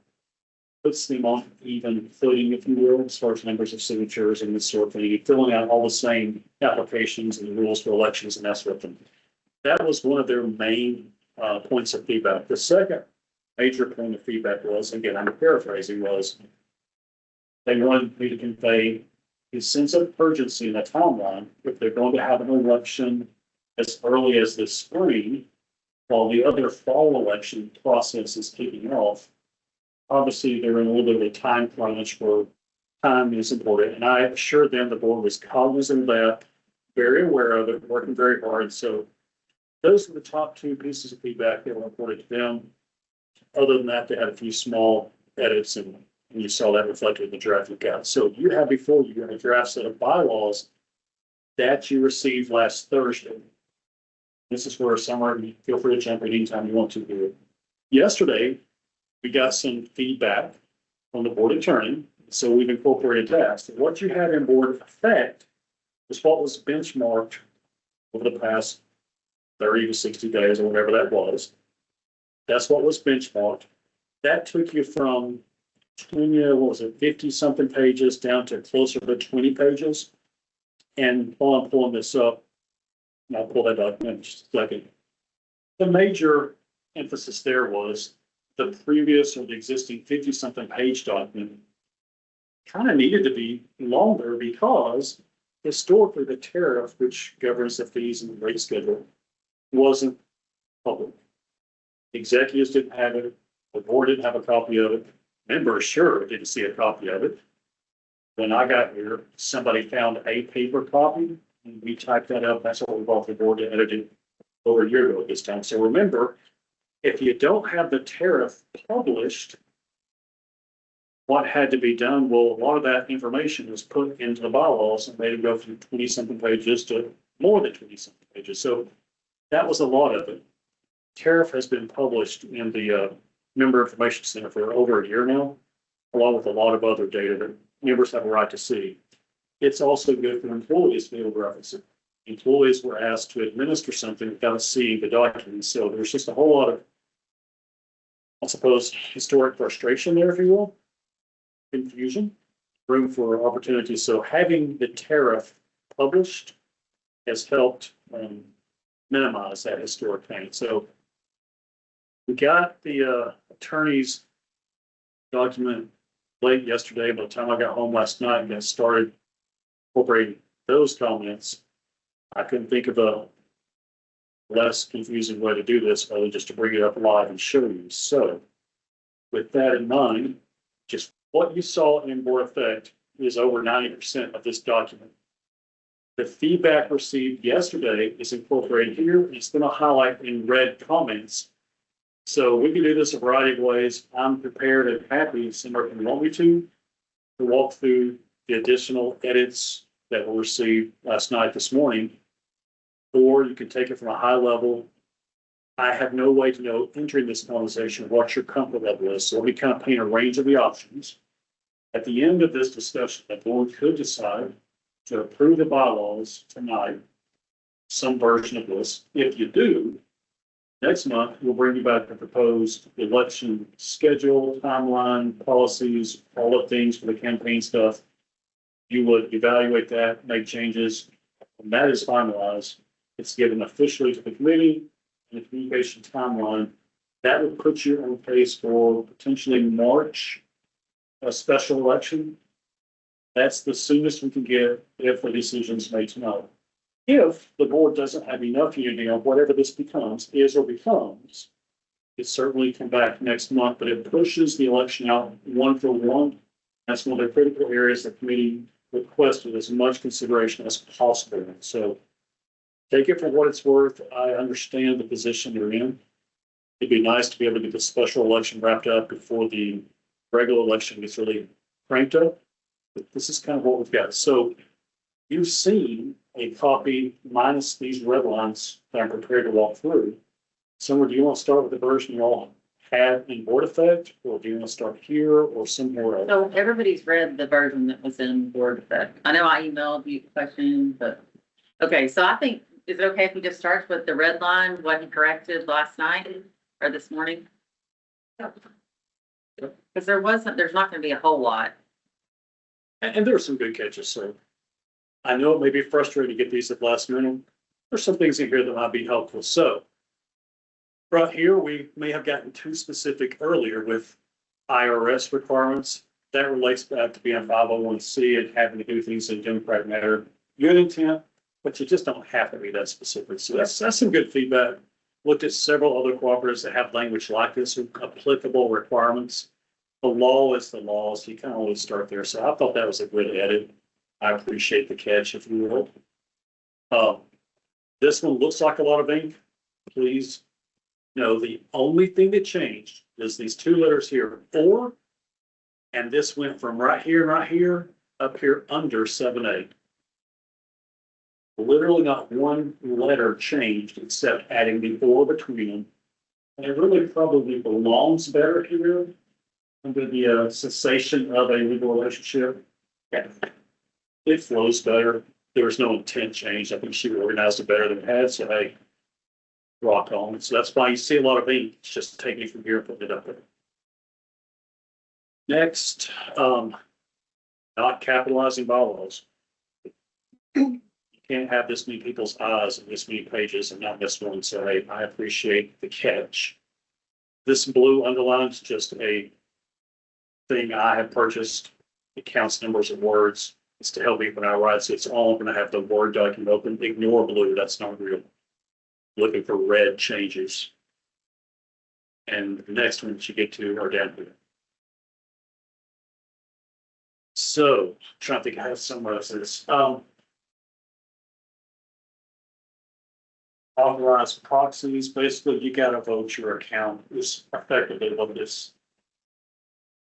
puts them on even footing, if you will, as far as numbers of signatures and this sort of thing, filling out all the same applications and the rules for elections and that sort of thing. That was one of their main points of feedback. The second major point of feedback was, again, I'm paraphrasing, was they wanted me to convey a sense of urgency in a timeline if they're going to have an election as early as this spring, while the other fall election process is kicking off. Obviously, they're in a little bit of a time crunch for time is important, and I assured them the board was cognizant of that, very aware of it, working very hard. So those are the top two pieces of feedback that were reported to them. Other than that, they had a few small edits, and you saw that reflected in the draft you got. So you have before you a draft set of bylaws that you received last Thursday. This is where a summary, feel free to jump in anytime you want to do it. Yesterday, we got some feedback from the board attorney, so we've incorporated that. So what you had in board effect is what was benchmarked over the past 30 to 60 days or whatever that was. That's what was benchmarked. That took you from 50 something pages down to closer to 20 pages. And while I'm pulling this up, and I'll pull that document in just a second. The major emphasis there was the previous or the existing 50 something page document kind of needed to be longer because historically the tariff, which governs the fees and the rate schedule, wasn't public. Executives didn't have it. The board didn't have a copy of it. Members sure didn't see a copy of it. When I got here, somebody found a paper copy and we typed that up. That's what we brought to the board to edit it over a year ago at this time. So remember, if you don't have the tariff published, what had to be done? Well, a lot of that information was put into the bylaws and made it go from 20 something pages to more than 20 something pages. So that was a lot of it. Tariff has been published in the Member Information Center for over a year now, along with a lot of other data that members have a right to see. It's also good for employees to be able to reference it. Employees were asked to administer something without seeing the documents. So there's just a whole lot of, I suppose, historic frustration there, if you will, confusion, room for opportunity. So having the tariff published has helped minimize that historic pain. So we got the attorney's document late yesterday. By the time I got home last night and got started incorporating those comments, I couldn't think of a less confusing way to do this other than just to bring it up live and show you. So with that in mind, just what you saw in board effect is over 90% of this document. The feedback received yesterday is incorporated here. It's going to highlight in red comments. So we can do this a variety of ways. I'm prepared and happy, similar if you want me to walk through the additional edits that were received last night, this morning, or you can take it from a high level. I have no way to know entering this conversation what your comfort level is. So let me kind of paint a range of the options. At the end of this discussion, the board could decide to approve the bylaws tonight, some version of this. If you do, next month, we'll bring you back the proposed election schedule, timeline, policies, all the things for the campaign stuff. You would evaluate that, make changes. When that is finalized, it's given officially to the committee and the communication timeline. That would put you on pace for potentially March, a special election. That's the soonest we can get if the decision's made tonight. If the board doesn't have enough unity on whatever this becomes, is or becomes, it certainly come back next month, but it pushes the election out one for one. That's one of the critical areas the committee requested as much consideration as possible. So take it for what it's worth. I understand the position you're in. It'd be nice to be able to get the special election wrapped up before the regular election gets really cranked up. But this is kind of what we've got. So you've seen a copy minus these red lines that I'm prepared to walk through. Somewhere, do you want to start with the version you all had in board effect, or do you want to start here or somewhere else? So everybody's read the version that was in board effect. I know I emailed you questions, but, okay, so I think, is it okay if we just start with the red line, what he corrected last night or this morning? Because there's not going to be a whole lot. And there are some good catches, so I know it may be frustrating to get these at last minute. There's some things in here that might be helpful. So right here, we may have gotten too specific earlier with IRS requirements. That relates back to being 501c and having to do things in a Democratic manner. Good intent, but you just don't have to be that specific. So that's some good feedback. Looked at several other cooperatives that have language like this, applicable requirements. the law is the law, so you kind of always start there. So I thought that was a good edit. I appreciate the catch, if you will. This one looks like a lot of ink. Please know the only thing that changed is these two letters here, 4, and this went from right here and right here up here under 7A. Literally not one letter changed except adding the or between them. And it really probably belongs better here under the cessation of a legal relationship. It flows better. There was no intent change. I think she organized it better than it had, so hey, rock on. So that's why you see a lot of ink. It's just taking it from here and putting it up there. Next, not capitalizing bylaws. You can't have this many people's eyes and this many pages and not miss one. So hey, I appreciate the catch. This blue underlines just a thing I have purchased. It counts numbers of words. It's to help me when I write. So it's all going to have the Word document open. Ignore blue. That's not real. Looking for red changes. And the next ones you get to are down here. So, trying to think how to summarize this. Authorized proxies, basically you gotta vote your account is effectively what this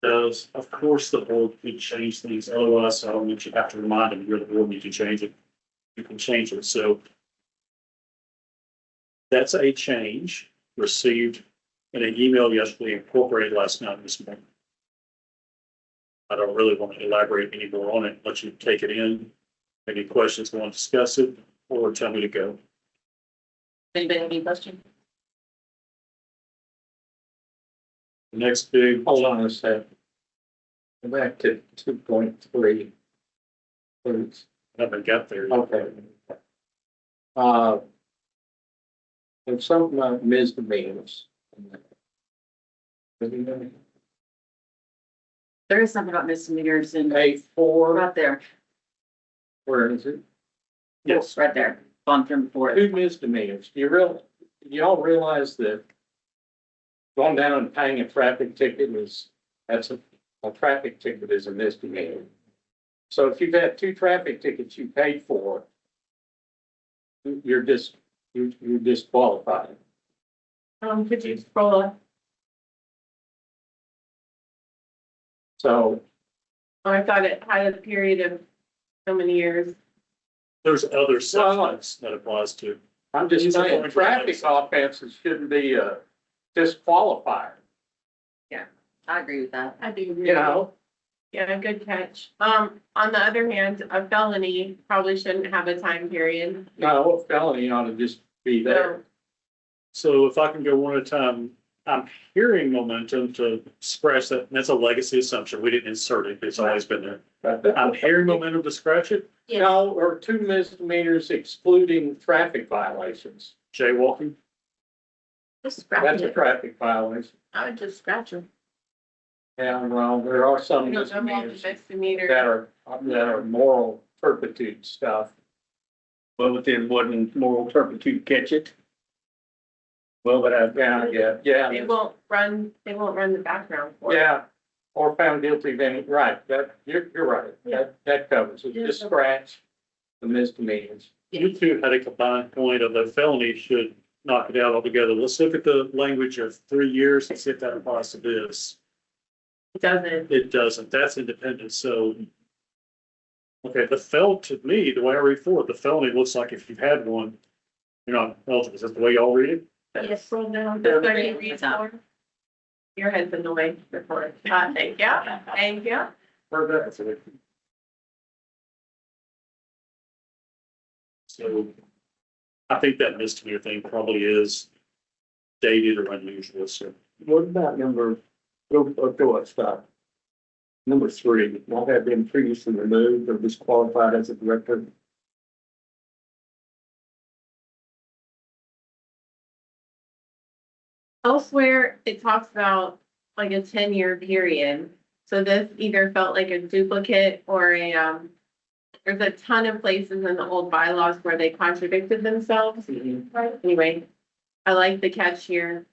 does. Of course, the board could change things, otherwise, I don't think you have to remind them you're the board, you can change it. You can change it, so that's a change received in an email yesterday, incorporated last night this morning. I don't really want to elaborate any more on it, let you take it in. Any questions, want to discuss it, or tell me to go. Anybody have any questions? The next big, Hold on a sec. Go back to 2.3. Please. I haven't got there. Okay. There's something about misdemeanors. There is something about misdemeanors in A4, right there, where is it? Yes, right there, gone through before. 2 misdemeanors. You all realize that going down and paying a traffic ticket that's a traffic ticket is a misdemeanor. So if you've had 2 traffic tickets you paid for, you're disqualified. Could you scroll up? So Oh, I thought it had a period of so many years. there's other sections that applies to. I'm just These are saying, going to traffic license. offenses shouldn't be a disqualifier, I agree with that. I do. agree. you know? Yeah, good catch. On the other hand, a felony probably shouldn't have a time period. No, a felony ought to just be there. So if I can go one at a time, I'm hearing momentum to scratch that. That's a legacy assumption. We didn't insert it. It's always been there. I'm hearing momentum to scratch it. No, or 2 misdemeanors excluding traffic violations. Jaywalking. Just That's scratch a it. traffic violation. I would just scratch them. And well, there are some misdemeanors that are moral turpitude stuff. Well, but then wouldn't moral turpitude catch it? Well, but yeah. They won't run the background for it. Yeah, or found guilty of any, right, you're right, that covers it, just scratch the misdemeanors. You two had a combined point of the felony should knock it out altogether. Let's look at the language of 3 years and see if that applies to this. It doesn't. It doesn't. That's independent. So, okay, to me, the way I read forward, the felony looks like if you've had one, you're not eligible. Is that the way y'all read it? Yes, scroll down. That's what you read for. Your head's in the way before. Thank you. Thank you. So I think that misdemeanor thing probably is dated or unusual. So What about go up, stop. Number 3, not have been previously removed or disqualified as a director. Elsewhere, it talks about like a 10-year period. So this either felt like a duplicate or there's a ton of places in the old bylaws where they contradicted themselves. Anyway, I like the catch here.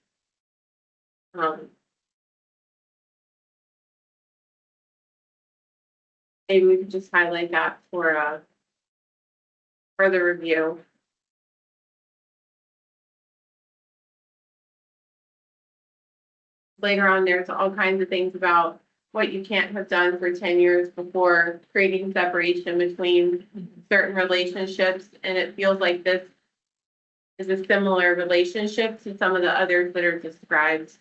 maybe we could just highlight that for, further review. Later on, there's all kinds of things about what you can't have done for 10 years before creating separation between certain relationships, and it feels like this is a similar relationship to some of the others that are described.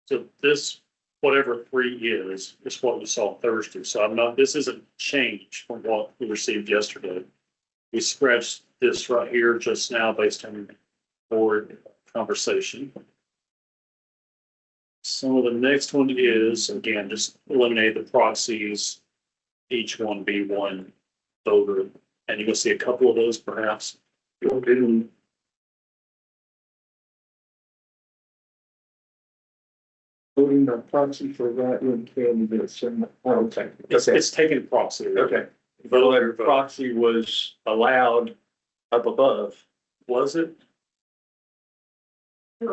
So this, whatever 3 is what we saw Thursday. So I'm not, this isn't change from what we received yesterday. We scratched this right here just now based on board conversation. Some of the next one is, again, just eliminate the proxies, each one be one voter. And you're gonna see a couple of those perhaps. Voting the proxy for write-in candidates and, okay. It's taking proxy. Okay. Voter vote. Proxy was allowed up above. Was it? It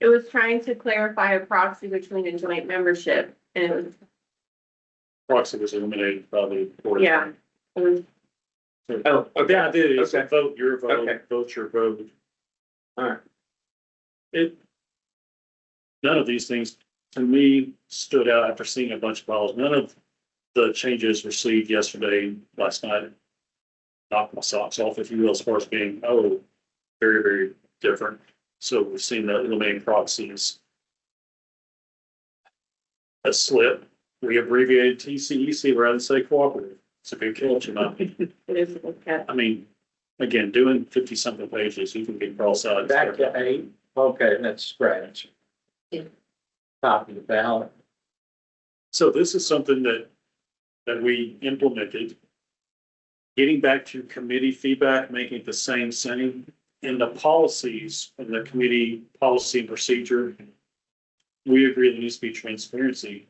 was trying to clarify a proxy between a joint membership, and it was, Proxy was eliminated probably. yeah, it was, Oh, Yeah, I did. It's Okay. vote your vote, Okay. vote your vote. All right. None of these things to me stood out after seeing a bunch of files. None of the changes received yesterday, last night knocked my socks off, if you will, as far as being, oh, very, very different. So we've seen the eliminating proxies. A slip. We abbreviated TCEC rather than say cooperative. It's a good catch, in my opinion. it is, okay. I mean, again, doing 50-something pages, you can get cross-eyed. Back to 8, okay, that's scratch. Copy the ballot. So this is something that we implemented. Getting back to committee feedback, making it the same in the policies, in the committee policy and procedure. We agree there needs to be transparency.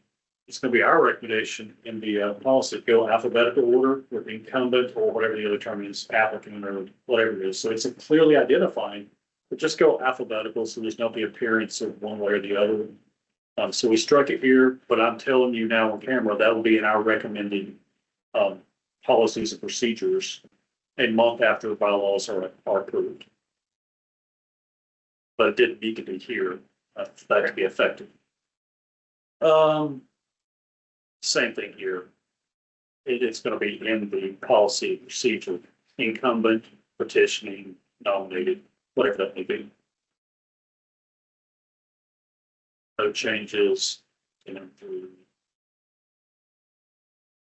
It's going to be our recommendation in the policy, go alphabetical order with incumbent or whatever the other term is, applicant or whatever it is. So it's clearly identifying, but just go alphabetical so there's no the appearance of one way or the other. So we struck it here, but I'm telling you now on camera, that will be in our recommended policies and procedures a month after the bylaws are approved. But it didn't need to be here for that to be effective. Same thing here. It's going to be in the policy procedure, incumbent, petitioning, nominated, whatever that may be. No changes.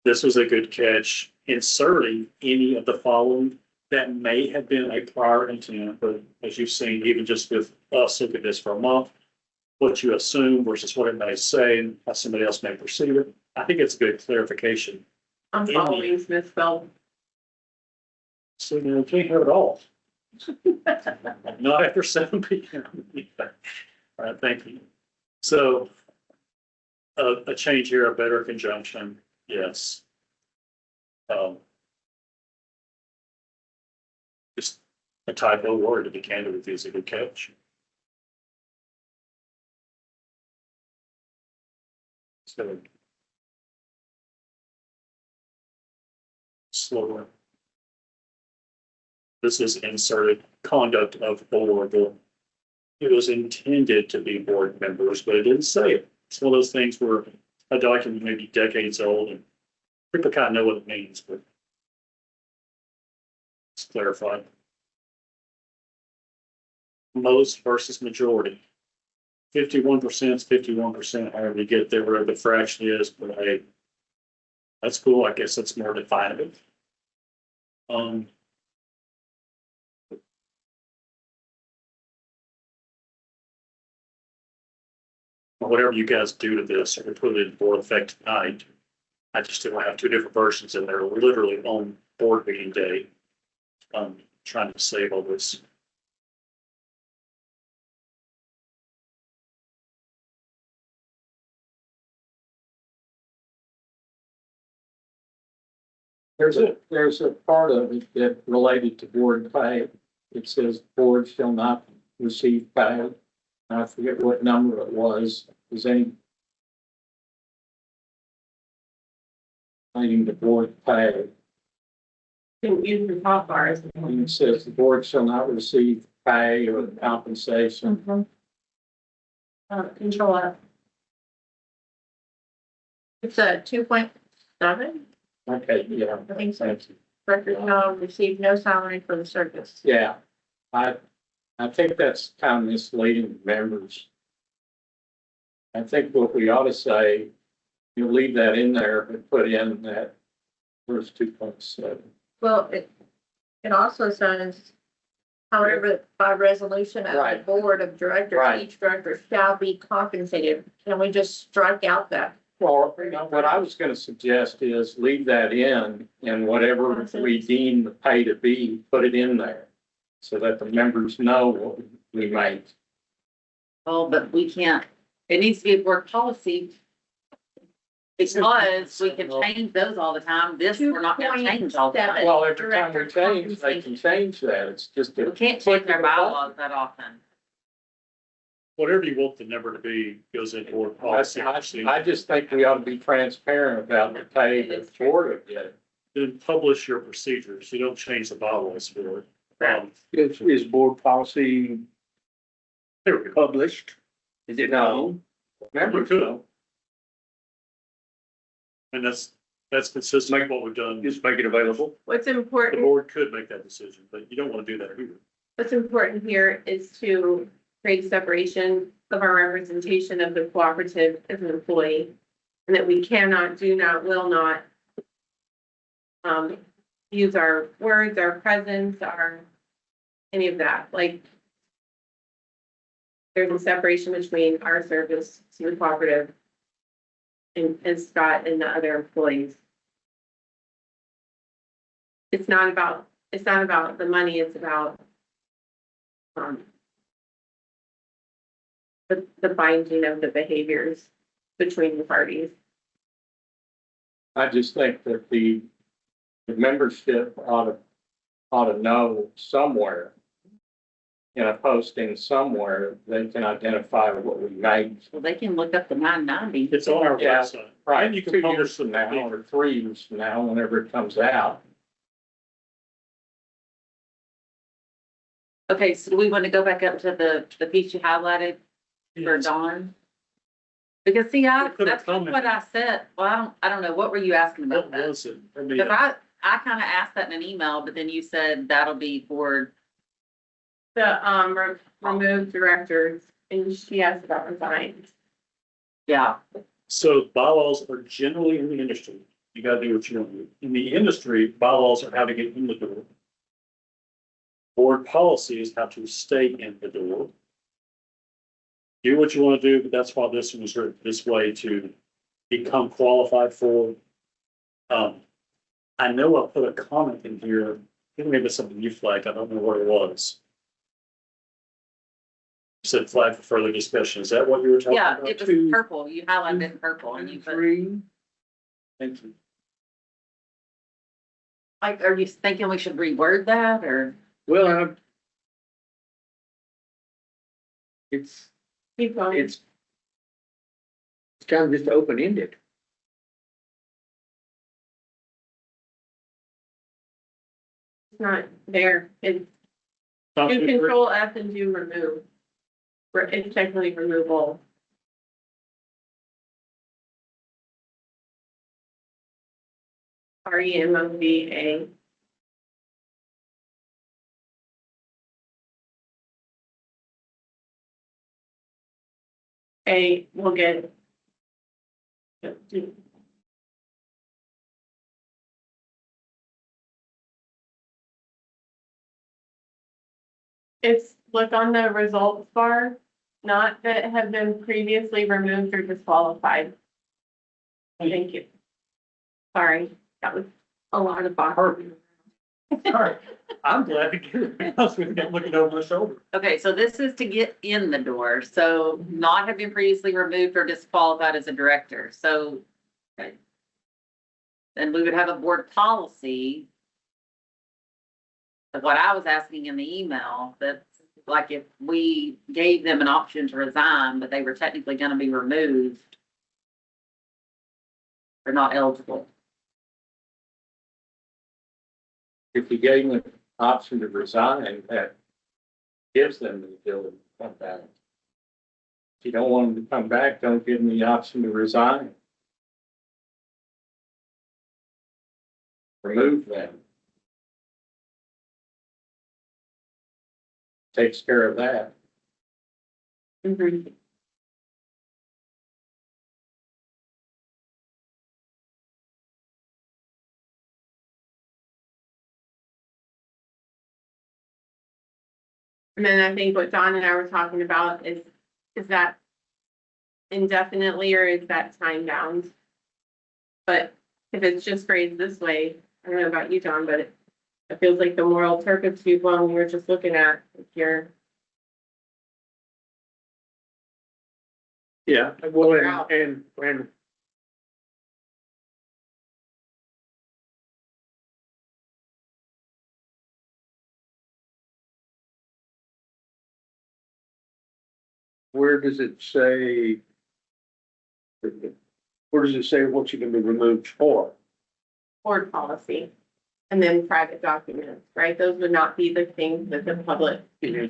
This was a good catch. Inserting any of the following that may have been a prior intent, but as you've seen, even just with us looking at this for a month, what you assume versus what it may say, and how somebody else may perceive it. I think it's a good clarification. I'm following misspelled. So you can't have it all. Not after 7 p.m. All right, thank you. So a change here, a better conjunction, yes. Just a typo word to be candid with you is a good catch. So slower. This is inserted conduct of board. It was intended to be board members, but it didn't say it. It's one of those things where a document may be decades old and people kind of know what it means, but it's clarified. Most versus majority. 51% is 51%, however you get there, whatever the fraction is, but hey, that's cool. I guess that's more definable. Whatever you guys do to this, or put it in board effect tonight, I just still have 2 different versions and they're literally on board meeting day. Trying to save all this. There's a part of it that related to board pay. It says board shall not received pay. I forget what number it was. Is any claiming the board pay? Didn't use the top bars. And it says the board shall not receive pay or compensation. Control F. It's a 2.7. Okay, yeah. I think so. Thank you. Record shall receive no salary for the service. Yeah, I think that's kind of misleading members. I think what we ought to say, you leave that in there and put in that first 2.7. Well, it also says, however, by resolution of the Right. board of directors, Right. each director shall be compensated. Can we just strike out that? Well, what I was gonna suggest is leave that in and whatever we deem the pay to be, put it in there. So that the members know what we make. Oh, but we can't, it needs to be a board policy. Because we can change those all the time. This, we're not gonna change all the time. Well, every time we change, they can change that. It's just We a. can't change our bylaws that often. Whatever you want the number to be goes in board policy. I just think we ought to be transparent about the pay that the board would get. Then publish your procedures. You don't change the bylaws for it. Is board policy There we go. published? Is it No. We Members could. know. And that's consistent with what we've done. Just make it available? What's The important, board could make that decision, but you don't want to do that either. what's important here is to create separation of our representation of the cooperative as an employee. And that we cannot, do not, will not use our words, our presence, any of that, like there's a separation between our service to the cooperative and Scott and the other employees. It's not about the money, it's about the binding of the behaviors between the parties. I just think that the membership ought to know somewhere. In a posting somewhere, they can identify what we make. Well, they can look up the 990. It's on our Yeah. website. Right, And you can 2 years publish from them now or 3 years from now, whenever it comes out. Okay, so do we want to go back up to the piece you highlighted for Dawn? Because see, Put a that's kind of comment. what I said. Well, I don't know. What were you asking about What that? was it? I mean, Because I kind of asked that in an email, but then you said that'll be board. The removed directors, and she asked about resigned. Yeah, so bylaws are generally in the industry. You gotta do what you want to do. In the industry, bylaws are how to get in the door. Board policy is how to stay in the door. Do what you want to do, but that's why this one was written this way to become qualified for. I know I put a comment in here, maybe it's something you flagged, I don't know what it was. You said flag for further discussion, is that what you were talking yeah, about? it was two- purple. You highlighted it in purple and you put, 3. Thank you. like, are you thinking we should reword that or? Well, it's Keep going. it's kind of just open-ended. It's not there. It's do control F and do remove. It's technically removal. REMOVA. We'll get. It's, look on the results bar, not that have been previously removed or disqualified. Thank you. Sorry, that was a lot of boxes. Sorry, I'm glad to get it, else we've got looking over my shoulder. Okay, so this is to get in the door, so not have been previously removed or disqualified as a director, so. Okay. Then we would have a board policy. Of what I was asking in the email, that like if we gave them an option to resign, but they were technically gonna be removed, they're not eligible. If you gave them an option to resign, that gives them the ability to come back. If you don't want them to come back, don't give them the option to resign. Remove them. Takes care of that. Mhm. And then I think what Don and I were talking about is that indefinitely or is that time bound? But if it's just phrased this way, I don't know about you, John, but it feels like the moral turpitude one we were just looking at here. Yeah, well, and where does it say? Where does it say what you can be removed for? Board policy, and then private documents, right? Those would not be the things that the public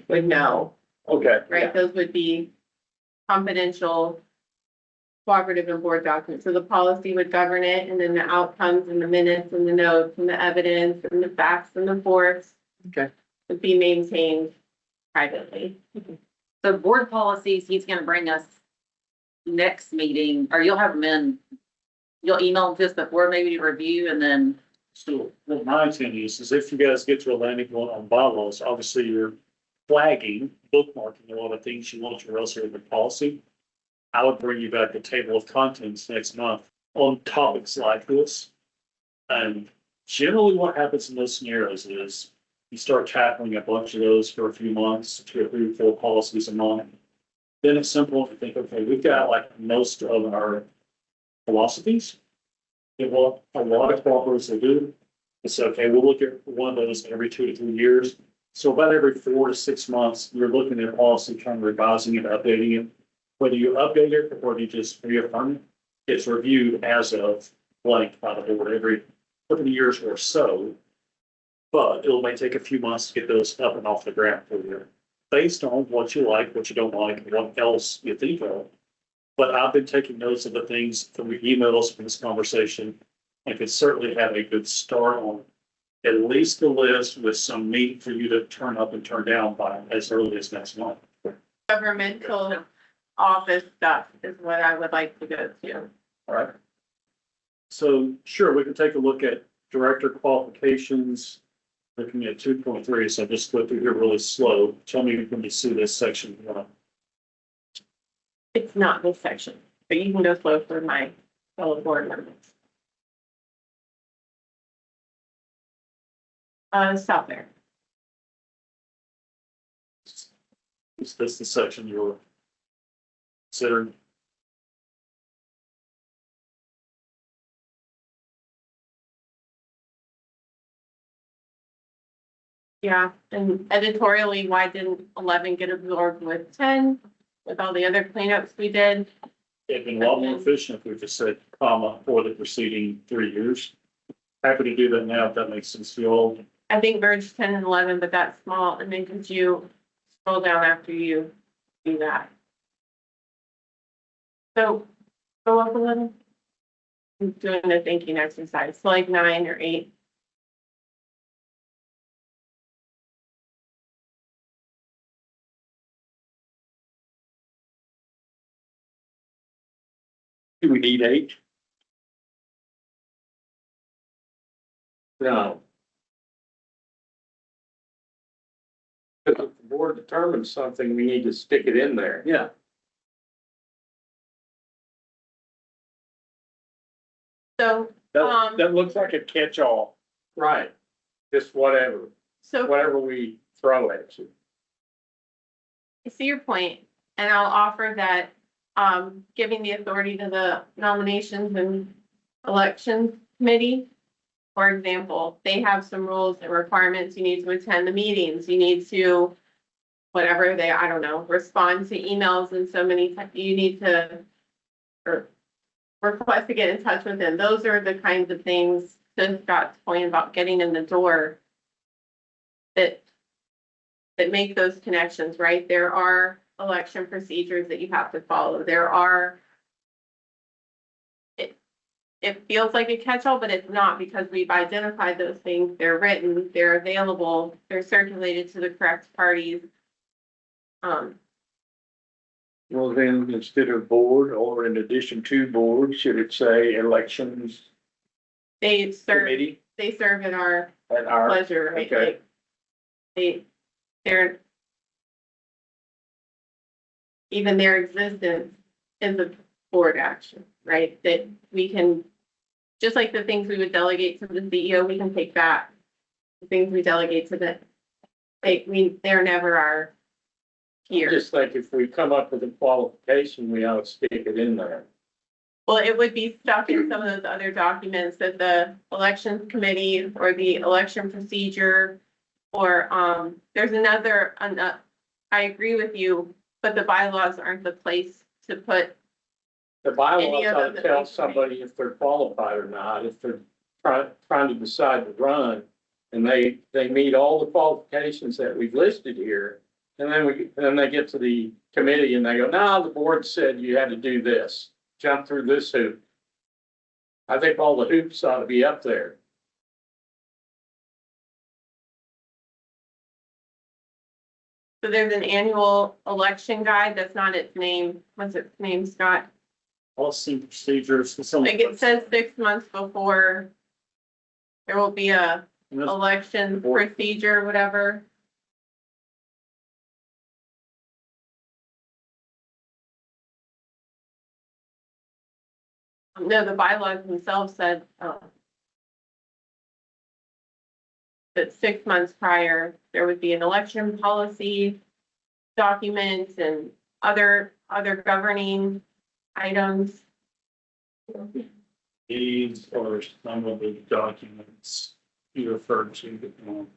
would know, Okay. right? Those would be confidential, cooperative and board documents. So the policy would govern it, and then the outcomes and the minutes and the notes and the evidence and the facts and the force Okay. would be maintained privately. So board policies, he's gonna bring us next meeting, or you'll have them in, you'll email just before maybe to review and then, So what my intent is if you guys get to a landing point on bylaws, obviously you're flagging, bookmarking a lot of things you want to else in the policy. I would bring you back a table of contents next month on topics like this. And generally what happens in those scenarios is you start tackling a bunch of those for a few months, 2 or 3 or 4 policies a month. Then it's simple to think, okay, we've got like most of our philosophies. And what a lot of cooperatives will do is say, okay, we'll look at one of those every 2 to 3 years. So about every 4 to 6 months, you're looking at policy, kind of revising it, updating it. Whether you update it or you just reaffirm it, it's reviewed as of blank by the board every 30 years or so. But it may take a few months to get those up and off the ground for you, based on what you like, what you don't like, and what else you think of. But I've been taking notes of the things from the emails from this conversation and could certainly have a good start on at least the list with some meat for you to turn up and turn down by as early as next month. Governmental office stuff is what I would like to go to. All right. So sure, we can take a look at director qualifications. Looking at 2.3, so I just flipped through here really slow. Tell me when you see this section. It's not this section, but you can go slow for my fellow board members. Stop there. Is this the section you're considering? Yeah, and editorially, why didn't 11 get absorbed with 10 with all the other cleanups we did? It'd been a lot more efficient if we just said comma for the preceding 3 years. Happy to do that now if that makes sense to you all. I think merge 10 and 11, but that's small. And then could you scroll down after you do that? So go up 11. I'm doing a thinking exercise, so like 9 or 8. Do we need 8? No. If the board determines something, we need to stick it in there. Yeah. So, That looks like a catch-all, Right. just whatever we throw at you. I see your point, and I'll offer that, giving the authority to the nominations and elections committee. For example, they have some rules and requirements. You need to attend the meetings. You need to whatever they, I don't know, respond to emails and so many, you need to, or request to get in touch with them. Those are the kinds of things, to Scott's point about getting in the door, that make those connections, right? There are election procedures that you have to follow. There are, it feels like a catch-all, but it's not, because we've identified those things. They're written, they're available, they're circulated to the correct parties. Well, then, instead of board or in addition to board, should it say elections They serve, committee they serve at our at our? pleasure, right? Okay. Like, they're, even their existence is a board action, right? That we can, just like the things we would delegate to the CEO, we can take back. The things we delegate to the, they're never our here. Just think if we come up with a qualification, we ought to stick it in there. Well, it would be stuck in some of those other documents that the elections committee or the election procedure, or, there's another, I agree with you, but the bylaws aren't the place to put. The Any bylaws of ought them to that tell we- somebody if they're qualified or not, if they're trying to decide to run. And they meet all the qualifications that we've listed here. And then they get to the committee and they go, no, the board said you had to do this, jump through this hoop. I think all the hoops ought to be up there. So there's an annual election guide, that's not its name, what's its name, Scott? Policy procedures. Like it says 6 months before there will be a election procedure, whatever. No, the bylaws themselves said, that 6 months prior, there would be an election policy document and other governing items. These are some of the documents you referred to.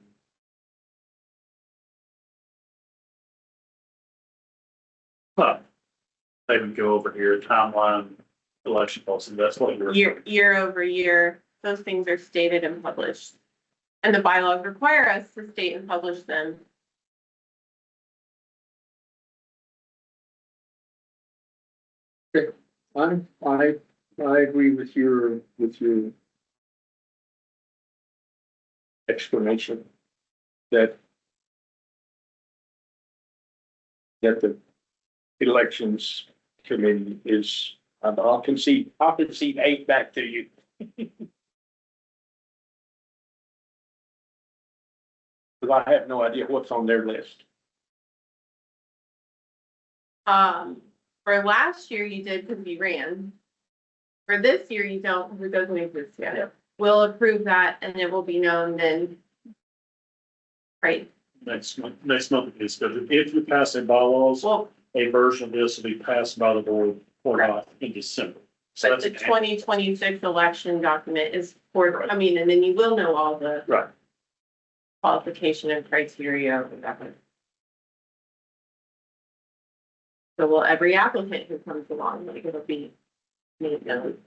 Huh. They would go over here, timeline, election policy, that's what you're. Year over year, those things are stated and published. And the bylaws require us to state and publish them. I agree with your explanation that the elections committee is, I'll concede 8 back to you. Because I have no idea what's on their list. For last year you did because you ran. For this year you don't, because it doesn't exist yet. Yeah. We'll approve that and it will be known then. Right, Next month is good. If you pass a bylaws, well, a version of this will be passed by the board or not in December. So but the that's 2026 election document is forthcoming, and then you will know all the right. qualification and criteria or whatever. So will every applicant who comes along, like it'll be made known.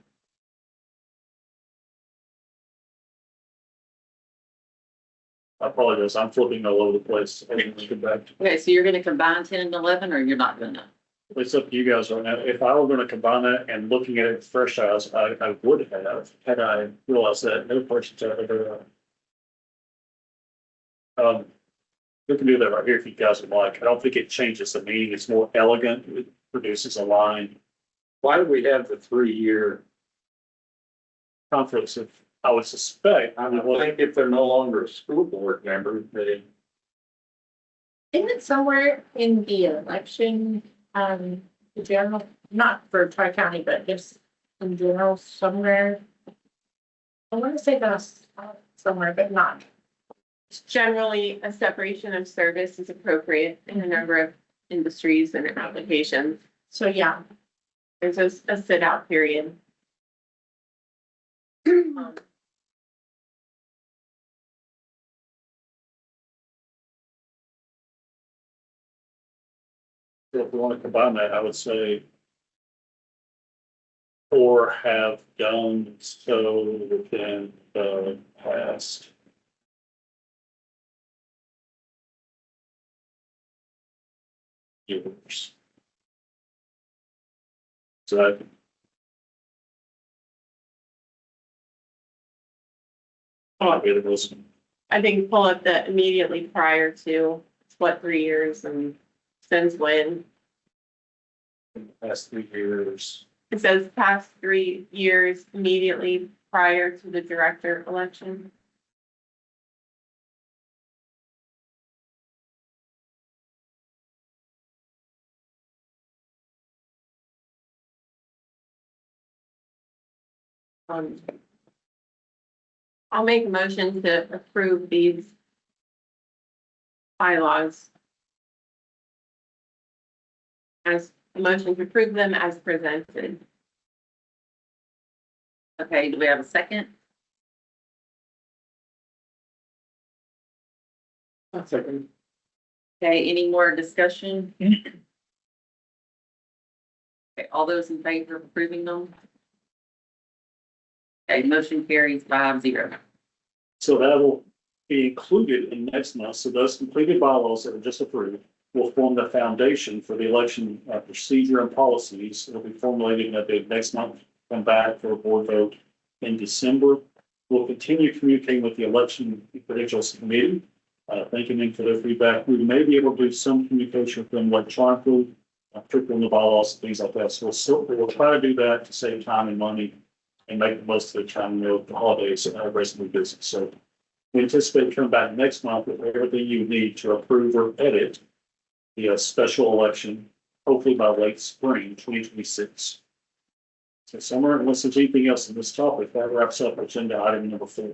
I apologize. I'm flipping all over the place. I didn't get back to. Okay, so you're gonna combine 10 and 11, or you're not gonna? It's up to you guys right now. If I were gonna combine that and looking at it with fresh eyes, I would have, had I realized that no person to ever. We can do that right here if you guys would like. I don't think it changes the meaning. It's more elegant. It produces a line. Why do we have the 3-year? Conflicts of, I would suspect, I would think if they're no longer a school board member, they. Isn't it somewhere in the election, the general, not for Tri-County, but just in general somewhere? I want to say that's somewhere, but not. Generally, a separation of service is appropriate in a number of industries and applications. So, yeah. There's a sit out period. So if we want to combine that, I would say or have done so within the past years. So that might be the most, I think pull up the immediately prior to, what, 3 years and since when? past 3 years. It says past 3 years immediately prior to the director election. I'll make a motion to approve these bylaws. As a motion to approve them as presented. Okay, do we have a second? Second. Okay, any more discussion? Okay, all those in favor of approving them? Okay, motion carries 5-0. So that will be included in next month. So those completed bylaws that were just approved will form the foundation for the election procedure and policies. It'll be formulated at the next month, come back for a board vote in December. We'll continue communicating with the election credentials committee, thanking them for their feedback. We may be able to do some communication with them electronically, particularly in the bylaws, things like that. So we'll try to do that to save time and money and make the most of the time, the holidays and rest of the business. So we anticipate coming back next month with everything you need to approve or edit the special election, hopefully by late spring 2026. So Summer, unless there's anything else in this topic, that wraps up agenda item number 4.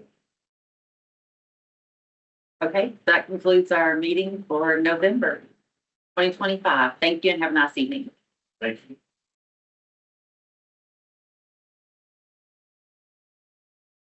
Okay, that concludes our meeting for November 2025. Thank you and have a nice evening. Thank you.